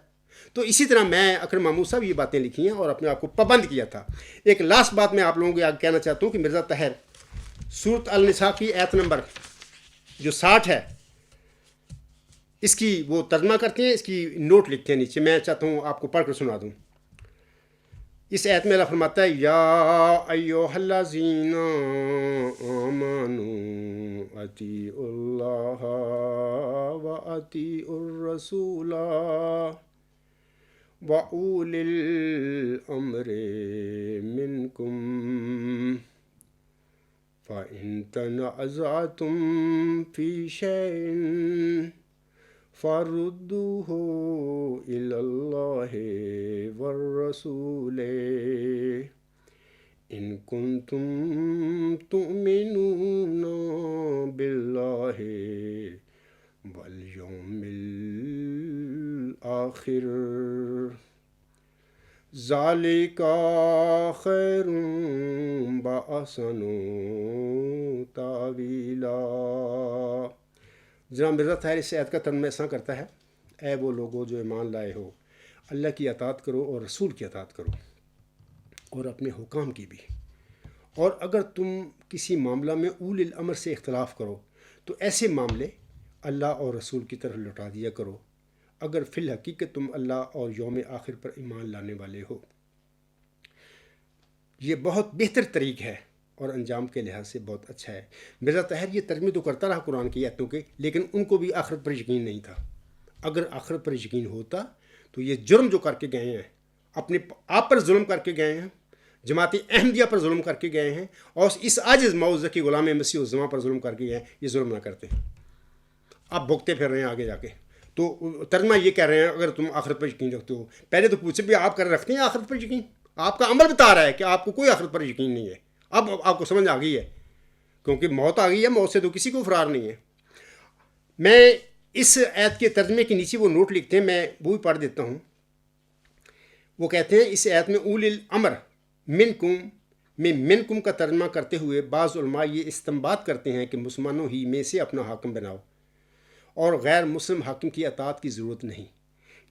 تو اسی طرح میں اکرم محمود صاحب یہ باتیں لکھی ہیں اور اپنے آپ کو پابند کیا تھا۔ ایک لاسٹ بات میں آپ لوگوں کو آگے کہنا چاہتا ہوں کہ مرزا طاہر سورۃ النساء کی آیت نمبر جو 60 ہے اس کی وہ ترجمہ کرتے ہیں، اس کی نوٹ لکھتے ہیں نیچے، میں چاہتا ہوں آپ کو پڑھ کر سنا دوں۔ اس آیت میں اللہ فرماتا ہے یا ایھا الذین آمنوا اطیعوا اللہ واطیعوا الرسول وَأُولِي الْأَمْرِ مِنْكُمْ فَإِنْ تَنَازَعْتُمْ فِي شَيْءٍ فَرُدُّوهُ إِلَى اللَّهِ وَالرَّسُولِ إِن كُنْتُمْ تُؤْمِنُونَ بِاللَّهِ وَالْيَوْمِ الْآخِرِ ذَلِكَ خَيْرٌ وَأَحْسَنُ تَأْوِيلًا۔ جناب مرزا طاہر اس آیت کا ترجمہ ایسا کرتا ہے، اے وہ لوگوں جو ایمان لائے ہو، اللہ کی اطاعت کرو اور رسول کی اطاعت کرو اور اپنے حکام کی بھی، اور اگر تم کسی معاملہ میں اولی الامر سے اختلاف کرو تو ایسے معاملے اللہ اور رسول کی طرف لوٹا دیا کرو اگر فی الحقیقت تم اللہ اور یوم آخر پر ایمان لانے والے ہو۔ یہ بہت بہتر طریق ہے اور انجام کے لحاظ سے بہت اچھا ہے۔ مرزا طاہر یہ ترجمے تو کرتا رہا قرآن کی آیتوں کے، لیکن ان کو بھی آخرت پر یقین نہیں تھا۔ اگر آخرت پر یقین ہوتا تو یہ جرم جو کر کے گئے ہیں، اپنے آپ پر ظلم کر کے گئے ہیں، جماعت احمدیہ پر ظلم کر کے گئے ہیں، اور اس عاجز موعظہ کی غلام مسیح الزماں پر ظلم کر کے گئے ہیں، یہ ظلم نہ کرتے۔ آپ بھگتے پھر رہے ہیں آگے جا کے۔ تو ترجمہ یہ کہہ رہے ہیں اگر تم آخرت پر یقین رکھتے ہو، پہلے تو پوچھے بھی آپ کر رکھتے ہیں آخرت پر یقین؟ آپ کا عمل بتا رہا ہے کہ آپ کو کوئی آخرت پر یقین نہیں ہے۔ اب آپ کو سمجھ آ گئی ہے، کیونکہ موت آ گئی ہے، موت سے تو کسی کو فرار نہیں ہے۔ میں اس آیت کے ترجمے کے نیچے وہ نوٹ لکھتے ہیں، میں وہ بھی پڑھ دیتا ہوں۔ وہ کہتے ہیں اس آیت میں اولی الامر منکم میں منکم کا ترجمہ کرتے ہوئے بعض علماء یہ استنباط کرتے ہیں کہ مسلمانوں ہی میں سے اپنا حاکم بناؤ اور غیر مسلم حاکم کی اطاعت کی ضرورت نہیں۔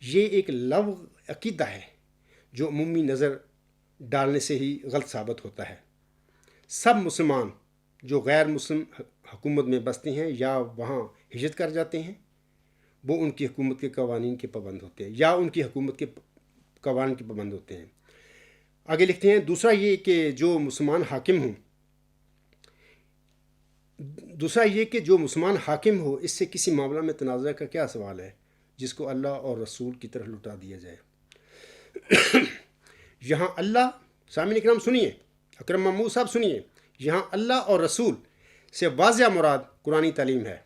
یہ ایک لغو عقیدہ ہے جو عمومی نظر ڈالنے سے ہی غلط ثابت ہوتا ہے۔ سب مسلمان جو غیر مسلم حکومت میں بستے ہیں یا وہاں ہجرت کر جاتے ہیں، وہ ان کی حکومت کے قوانین کے پابند ہوتے ہیں یا ان کی حکومت کے قوانین کے پابند ہوتے ہیں۔ آگے لکھتے ہیں دوسرا یہ کہ جو مسلمان حاکم ہو اس سے کسی معاملہ میں تنازع کا کیا سوال ہے جس کو اللہ اور رسول کی طرف لوٹا دیا جائے۔ یہاں اللہ، سامعین اکرام سنیے، اکرم محمود صاحب سنیے، یہاں اللہ اور رسول سے واضح مراد قرآنی تعلیم ہے۔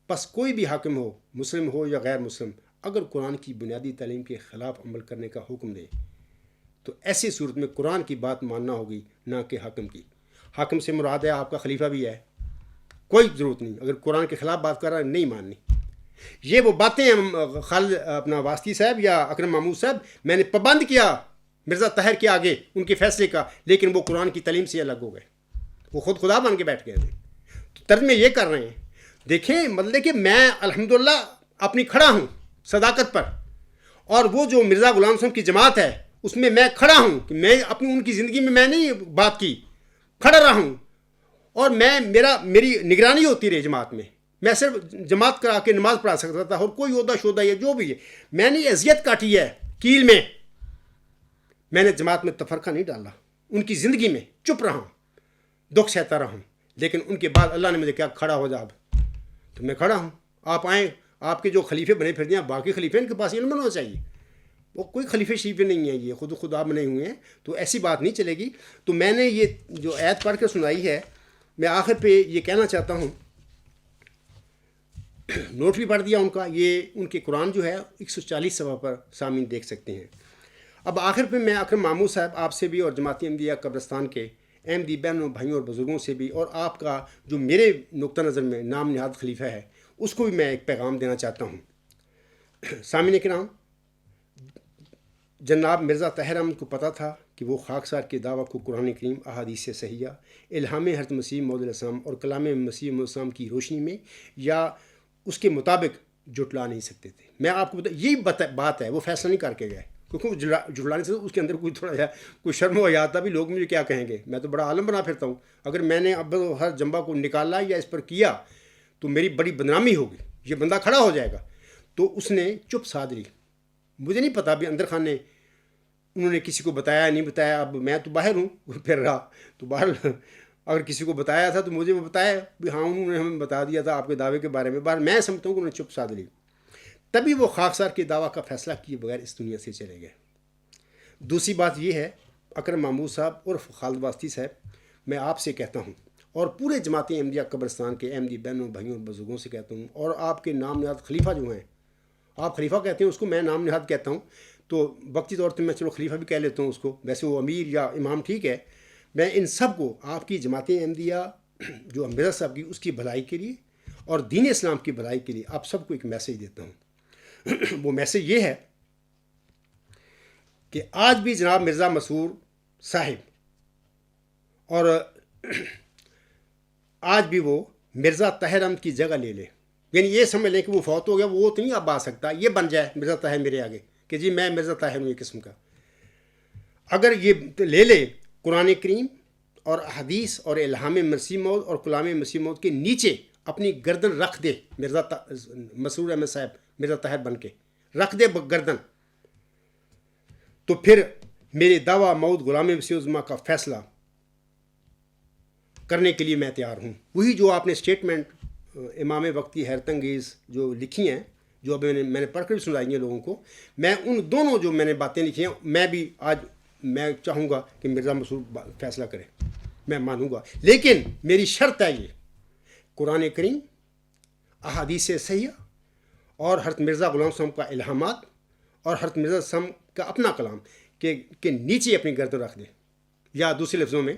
پس کوئی بھی حاکم ہو، مسلم ہو یا غیر مسلم، اگر قرآن کی بنیادی تعلیم کے خلاف عمل کرنے کا حکم دے تو ایسی صورت میں قرآن کی بات ماننا ہوگی، نہ کہ حاکم کی۔ حاکم سے مراد ہے آپ کا خلیفہ بھی ہے، کوئی ضرورت نہیں، اگر قرآن کے خلاف بات کر رہا ہے نہیں ماننی۔ یہ وہ باتیں خالد اپنا واسطی صاحب یا اکرم محمود صاحب میں نے پابند کیا مرزا طاہر کے آگے ان کے فیصلے کا، لیکن وہ قرآن کی تعلیم سے الگ ہو گئے، وہ خود خدا بن کے بیٹھ گئے تھے۔ تو ترجمے یہ کر رہے ہیں، دیکھیں مطلب کہ میں الحمدللہ اپنی کھڑا ہوں صداقت پر، اور وہ جو مرزا غلام صاحب کی جماعت ہے اس میں میں کھڑا ہوں کہ میں اپنی ان کی زندگی میں میں نہیں بات کی، کھڑا رہا ہوں، اور میری نگرانی ہوتی رہی جماعت میں صرف جماعت کرا کے نماز پڑھا سکتا تھا، اور کوئی عہدہ شہدہ یا جو بھی ہے میں نے اذیت کاٹی ہے کیل میں نے جماعت میں تفرقہ نہیں ڈالا، ان کی زندگی میں چپ رہا ہوں، دکھ سہتا رہا ہوں، لیکن ان کے بعد اللہ نے مجھے کیا کھڑا ہو جا اب، تو میں کھڑا ہوں۔ آپ آئیں، آپ کے جو خلیفے بنے پھرتے ہیں باقی خلیفے ان کے پاس علم ہونا چاہیے، وہ کوئی خلیفے شریفے نہیں ہیں، یہ خدا بنے ہوئے ہیں، تو ایسی بات نہیں چلے گی۔ تو میں نے یہ جو آیت پڑھ کے سنائی ہے، میں آخر پہ یہ کہنا چاہتا ہوں، نوٹ بھی پڑھ دیا ان کا، یہ ان کے قرآن جو ہے 140 صفحہ پر سامعین دیکھ سکتے ہیں۔ اب آخر پہ میں اکرم محمود صاحب آپ سے بھی اور جماعت احمدیہ قبرستان کے احمدی بہنوں بھائیوں اور بزرگوں سے بھی، اور آپ کا جو میرے نقطہ نظر میں نام نہاد خلیفہ ہے اس کو بھی میں ایک پیغام دینا چاہتا ہوں۔ سامعین کرام، جناب مرزا طاہر احمد کو پتہ تھا کہ وہ خاکسار کے دعویٰ کو قرآن کریم، احادیث صحیحہ، الہام حضرت مسیح موعود علیہ السلام اور کلام مسیح موعود السلام کی روشنی میں یا اس کے مطابق جھٹلا نہیں سکتے تھے۔ میں آپ کو یہی بات ہے، وہ فیصلہ نہیں کر کے گئے، کیونکہ وہ جھٹلانے سے اس کے اندر کوئی تھوڑا سا کوئی شرم و حیا تھا بھی، لوگ مجھے کیا کہیں گے، میں تو بڑا عالم بنا پھرتا ہوں، اگر میں نے اب ہر جنبہ کو نکالا یا اس پر کیا تو میری بڑی بدنامی ہوگی، یہ بندہ کھڑا ہو جائے گا۔ تو اس نے چپ سادھ لی، مجھے نہیں پتا بھی اندر خانے انہوں نے کسی کو بتایا نہیں بتایا، اب میں تو باہر ہوں پھر رہا، تو باہر اگر کسی کو بتایا تھا تو مجھے وہ بتایا بھی ہاں انہوں نے ہمیں بتا دیا تھا آپ کے دعوے کے بارے میں، باہر میں سمجھتا ہوں کہ انہوں نے چپ سادھ لی، تبھی وہ خاکسار کے دعویٰ کا فیصلہ کیے بغیر اس دنیا سے چلے گئے۔ دوسری بات یہ ہے، اکرم محمود صاحب عرف خالد واسطی صاحب، میں آپ سے کہتا ہوں اور پورے جماعت احمدیہ قبرستان کے احمدی بہنوں بھائیوں اور بزرگوں سے کہتا ہوں، اور آپ کے نام نہاد خلیفہ جو ہیں، آپ خلیفہ کہتے ہیں اس کو، میں نام نہاد کہتا ہوں، تو وقتی طور پہ میں چلو خلیفہ بھی کہہ لیتا ہوں اس کو، ویسے وہ امیر یا امام ٹھیک ہے، میں ان سب کو آپ کی جماعت احمدیہ جو مرزا صاحب کی اس کی بھلائی کے لیے اور دین اسلام کی بھلائی کے لیے آپ سب کو ایک میسیج دیتا ہوں۔ وہ میسیج یہ ہے کہ آج بھی جناب مرزا مسرور صاحب اور آج بھی وہ مرزا طاہر احمد کی جگہ لے لے، یعنی یہ سمجھ لیں کہ وہ فوت ہو گیا، وہ تو نہیں اب آ سکتا، یہ بن جائے مرزا طاہر میرے آگے کہ جی میں مرزا طاہر ہوں، یہ قسم کا اگر یہ لے لے قرآن کریم اور حدیث اور الہام مسیح موعود اور کلام مسیح موعود کے نیچے اپنی گردن رکھ دے، مرزا مسرور احمد صاحب مرزا طاہر بن کے رکھ دے گردن، تو پھر میرے دعویٰ موعود غلام مسیح الزما کا فیصلہ کرنے کے لیے میں تیار ہوں. وہی جو آپ نے اسٹیٹمنٹ امام وقتی حیرت انگیز جو لکھی ہیں، جو اب میں نے پڑھ کر بھی سنائی ہیں لوگوں کو، میں ان دونوں جو میں نے باتیں لکھی ہیں، میں بھی آج میں چاہوں گا کہ مرزا مسرور فیصلہ کرے، میں مانوں گا. لیکن میری شرط ہے یہ، قرآن کریم، احادیث صحیحہ اور حضرت مرزا غلام صاحب کا الہامات اور حضرت مرزا صاحب کا اپنا کلام کے نیچے اپنی گردن رکھ دے. یا دوسرے لفظوں میں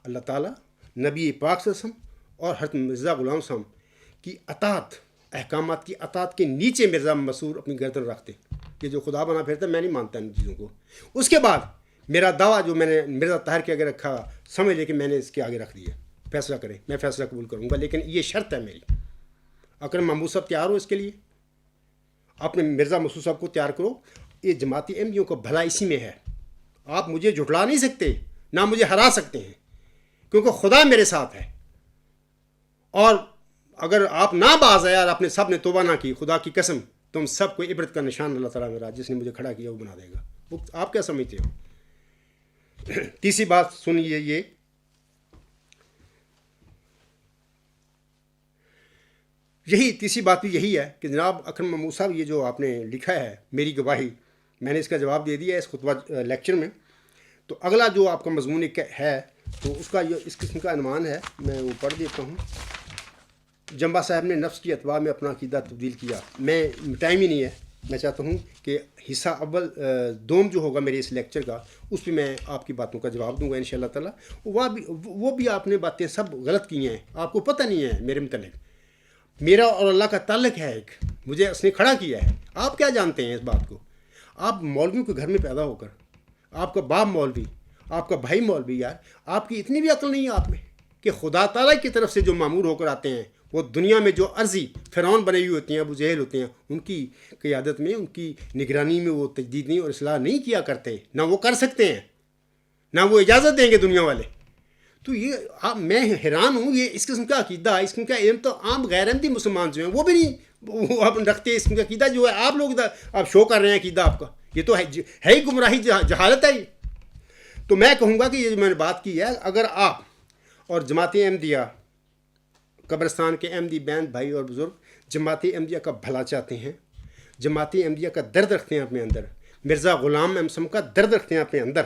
اللہ تعالیٰ، نبی پاک صلی اللہ علیہ وسلم اور حضرت مرزا غلام صاحب کی اطاعت، احکامات کی اطاعت کے نیچے مرزا مسرور اپنی گردن رکھ دے. یہ جو خدا بنا پھرتا ہے، میں نہیں مانتا ان چیزوں کو. اس کے بعد میرا دعویٰ جو میں نے مرزا طاہر کے آگے رکھا، سمجھ لے کہ میں نے اس کے آگے رکھ دیا. فیصلہ کرے، میں فیصلہ قبول کروں گا، لیکن یہ شرط ہے میری. اکرم محمود صاحب تیار ہو اس کے لیے، اپنے مرزا مسرور صاحب کو تیار کرو. یہ جماعتی احمدیوں کا بھلا اسی میں ہے. آپ مجھے جھٹلا نہیں سکتے، نہ مجھے ہرا سکتے ہیں، کیونکہ خدا میرے ساتھ ہے. اور اگر آپ نہ باز آئے اور آپ نے سب نے توبہ نہ کی، خدا کی قسم تم سب کو عبرت کا نشان اللہ تعالیٰ میرا جس نے مجھے کھڑا کیا وہ بنا دے گا. وہ آپ کیا سمجھتے ہو؟ تیسری بات سنیے، یہ یہی تیسری بات بھی یہی ہے کہ جناب اکرم محمود صاحب، یہ جو آپ نے لکھا ہے میری گواہی، میں نے اس کا جواب دے دیا ہے اس خطبہ لیکچر میں. تو اگلا جو آپ کا مضمون ہے تو اس کا اس قسم کا عنوان ہے، میں وہ پڑھ دیتا ہوں. جمبا صاحب نے نفس کی اتباع میں اپنا عقیدہ تبدیل کیا. میں ٹائم ہی نہیں ہے، میں چاہتا ہوں کہ حصہ اول دوم جو ہوگا میرے اس لیکچر کا، اس پہ میں آپ کی باتوں کا جواب دوں گا انشاءاللہ تعالیٰ. وہ بھی آپ نے باتیں سب غلط کی ہیں، آپ کو پتہ نہیں ہے میرے متعلق. میرا اور اللہ کا تعلق ہے ایک، مجھے اس نے کھڑا کیا ہے. آپ کیا جانتے ہیں اس بات کو؟ آپ مولویوں کے گھر میں پیدا ہو کر، آپ کا باپ مولوی، آپ کا بھائی مولوی، یار آپ کی اتنی بھی عقل نہیں ہے آپ میں کہ خدا تعالیٰ کی طرف سے جو مامور ہو کر آتے ہیں، وہ دنیا میں جو عرضی فرعون بنے ہوئے ہوتے ہیں، ابو جہل ہوتے ہیں، ان کی قیادت میں، ان کی نگرانی میں وہ تجدید نہیں اور اصلاح نہیں کیا کرتے، نہ وہ کر سکتے ہیں، نہ وہ اجازت دیں گے دنیا والے. تو یہ میں حیران ہوں، یہ اس قسم کا عقیدہ، اس قسم کا علم تو عام غیر احمدی مسلمان جو ہیں وہ بھی نہیں وہ آپ رکھتے. اس قسم کا عقیدہ جو ہے آپ لوگ آپ شو کر رہے ہیں عقیدہ آپ کا، یہ تو ہے ہی گمراہی، جہالت ہے. تو میں کہوں گا کہ یہ جو میں نے بات کی ہے، اگر آپ اور جماعت احمدیہ، قبرستان کے احمدی بہن بھائی اور بزرگ جماعت احمدیہ کا بھلا چاہتے ہیں، جماعت احمدیہ کا درد رکھتے ہیں اپنے اندر، مرزا غلام احمد صاحب کا درد رکھتے ہیں اپنے اندر،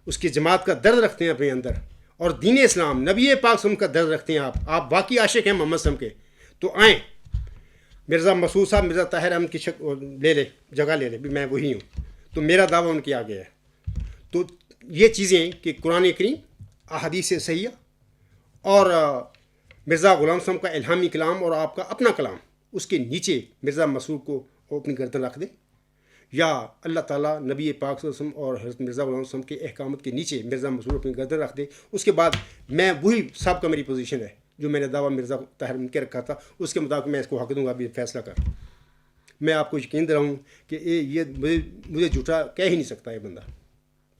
اس کی جماعت کا درد رکھتے ہیں اپنے اندر، اور دین اسلام نبی پاک صلی کا درد رکھتے ہیں، آپ واقعی عاشق ہیں محمد صلی کے، تو آئیں. مرزا مسعود صاحب مرزا طاہر احمد کی جگہ لے لے بھی میں وہی ہوں. تو میرا دعویٰ ان کے آگے ہے. تو یہ چیزیں کہ قرآن کریم، احادیث صحیحہ اور مرزا غلام صاحب کا الہامی کلام اور آپ کا اپنا کلام، اس کے نیچے مرزا مسعود کو اپنی گردن رکھ دے، یا اللہ تعالیٰ نبی پاک صلی اللہ علیہ وسلم اور حضرت مرزا غلام صاحب کے احکامات کے نیچے مرزا مسعود اپنی گردن رکھ دے. اس کے بعد میں وہی سب کا میری پوزیشن ہے جو میں نے دعویٰ مرزا طاہر کے رکھا تھا، اس کے مطابق میں اس کو حق دوں گا ابھی فیصلہ کر. میں آپ کو یقین دلاؤں ہوں کہ یہ مجھے جھوٹا کہہ ہی نہیں سکتا یہ بندہ،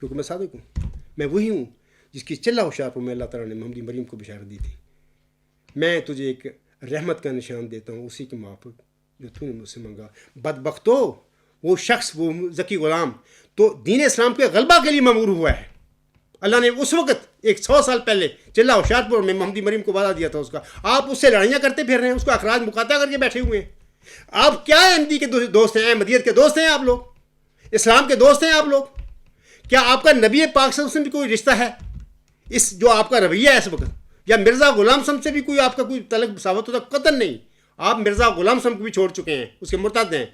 کیونکہ میں صادق ہوں. میں وہی ہوں جس کی چلہ ہوشیار پر میں اللہ تعالیٰ نے محمد مریم کو بشارت دی تھی. میں تجھے ایک رحمت کا نشان دیتا ہوں، اسی کے موافق جو تو نے مجھ سے مانگا. بدبختو، وہ شخص، وہ ذکی غلام تو دین اسلام کے غلبہ کے لیے مامور ہوا ہے. اللہ نے اس وقت 100 سال پہلے چلہ ہوشیار پور میں محمد مریم کو وعدہ دیا تھا اس کا. آپ اس سے لڑائیاں کرتے پھر رہے ہیں، اس کو اخراج مقاطع کر کے بیٹھے ہوئے ہیں. آپ کیا احمدی کے دوست ہیں؟ احمدیت کے دوست ہیں آپ لوگ؟ اسلام کے دوست ہیں آپ لوگ؟ کیا آپ کا نبی پاک صلی اللہ علیہ وسلم سے بھی کوئی رشتہ ہے؟ اس جو آپ کا رویہ ہے اس وقت، یا مرزا غلام صاحب سے بھی کوئی آپ کا کوئی تعلق ثابت ہوتا؟ قطعاً نہیں. آپ مرزا غلام صاحب کو بھی چھوڑ چکے ہیں، اس کے مرتد ہیں.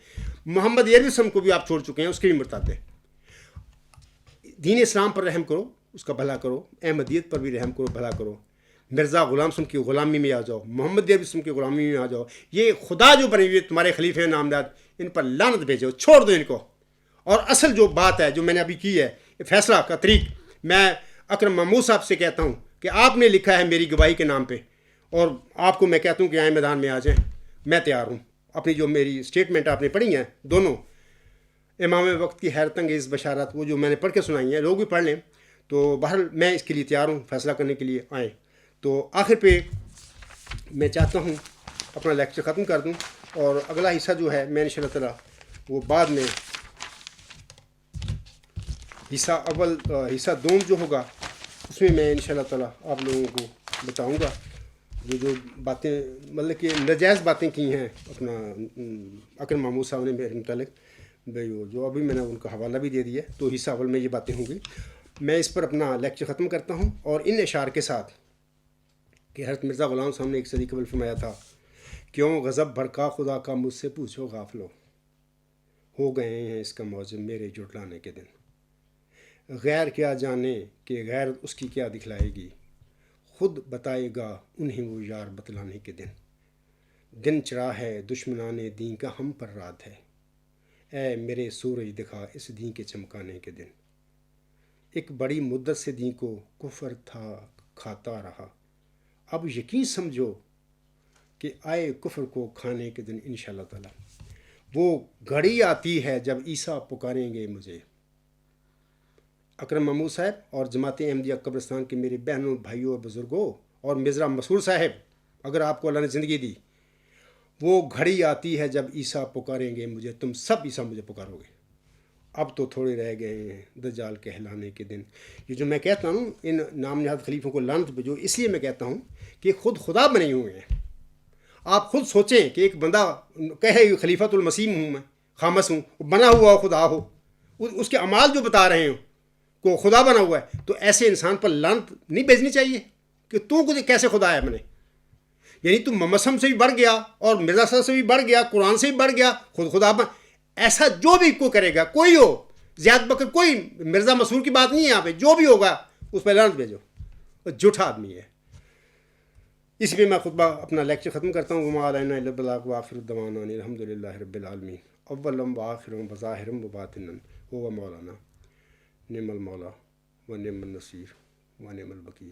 محمد عربی صاحب کو بھی آپ چھوڑ چکے ہیں، اس کے بھی مرتد ہیں. دین اسلام پر رحم کرو، اس کا بھلا کرو. احمدیت پر بھی رحم کرو، بھلا کرو. مرزا غلام صاحب کی غلامی میں آ جاؤ، محمد عربی صاحب کی غلامی میں آ جاؤ. یہ خدا جو بنے ہوئے تمہارے خلیفے ہیں نامدار، ان پر لعنت بھیجو، چھوڑ دو ان کو. اور اصل جو بات ہے جو میں نے ابھی کی ہے، فیصلہ کا طریق، میں اکرم محمود صاحب سے کہتا ہوں کہ آپ نے لکھا ہے میری گواہی کے نام پہ، اور آپ کو میں کہتا ہوں کہ آئیں میدان میں آ جائیں. میں تیار ہوں. اپنی جو میری اسٹیٹمنٹ آپ نے پڑھی ہیں دونوں، امام وقت کی حیرت انگیز بشارت، وہ جو میں نے پڑھ کے سنائی ہیں، لوگ بھی پڑھ لیں. تو بہرحال میں اس کے لیے تیار ہوں، فیصلہ کرنے کے لیے آئیں. تو آخر پہ میں چاہتا ہوں اپنا لیکچر ختم کر دوں، اور اگلا حصہ جو ہے میں انشاءاللہ تعالیٰ وہ بعد میں حصہ دوم جو ہوگا اس میں انشاءاللہ تعالیٰ آپ لوگوں کو بتاؤں گا جو باتیں مطلب کہ ناجائز باتیں کی ہیں اپنا اکرم محمود صاحب نے میرے متعلق بھائی، وہ جو ابھی میں نے ان کا حوالہ بھی دے دیا ہے، تو حصہ اول میں یہ باتیں ہوں گی. میں اس پر اپنا لیکچر ختم کرتا ہوں اور ان اشعار کے ساتھ کہ حضرت مرزا غلام صاحب نے ایک صدی قبل فرمایا تھا، کیوں غضب بھڑکا خدا کا مجھ سے پوچھو غافلو، ہو گئے ہیں اس کا موجب میرے جھٹلانے کے دن. غیر کیا جانے کہ غیر اس کی کیا دکھلائے گی، خود بتائے گا انہیں وہ یار بتلانے کے دن. دن چڑھا ہے دشمنان دین کا ہم پر رات ہے، اے میرے سورج دکھا اس دین کے چمکانے کے دن. ایک بڑی مدت سے دین کو کفر تھا کھاتا رہا، اب یقین سمجھو کہ آئے کفر کو کھانے کے دن انشاءاللہ تعالی. وہ گھڑی آتی ہے جب عیسیٰ پکاریں گے مجھے. اکرم محمود صاحب اور جماعت احمدیہ قبرستان کے میرے بہنوں بھائیوں اور بزرگوں اور مرزا مسرور صاحب، اگر آپ کو اللہ نے زندگی دی، وہ گھڑی آتی ہے جب عیسیٰ پکاریں گے مجھے، تم سب عیسیٰ مجھے پکارو گے. اب تو تھوڑے رہ گئے ہیں دجال کہلانے کے دن. یہ جو میں کہتا ہوں ان نام نہاد خلیفوں کو لعنت بھیجو، اس لیے میں کہتا ہوں کہ خود خدا بنے ہوئے ہیں. آپ خود سوچیں کہ ایک بندہ کہے خلیفۃ المسیح ہوں، میں خامس ہوں، بنا ہوا ہو خدا ہو، اس کے اعمال جو بتا رہے ہوں کو خدا بنا ہوا ہے، تو ایسے انسان پر لعنت نہیں بھیجنی چاہیے کہ تو کیسے خدا ہے بنے. یعنی تم محمد صلی اللہ علیہ وسلم سے بھی بڑھ گیا اور مرزا صاحب سے بھی بڑھ گیا، قرآن سے بھی بڑھ گیا، خود خدا بن. ایسا جو بھی کو کرے گا، کوئی ہو، زیاد بکر، کوئی مرزا مسرور کی بات نہیں ہے یہاں پہ، جو بھی ہوگا اس پہ لعنت بھیجو، جھوٹا آدمی ہے. اس لیے میں خطبہ اپنا لیکچر ختم کرتا ہوں. وما علینا الا البلاغ وآخر الدعوانا ان الحمد للہ رب العالمین. اولم وآخرم وظاہرم وباطنن هو مولانا نعم المولا ونعم النصیر ونعم الوکیل.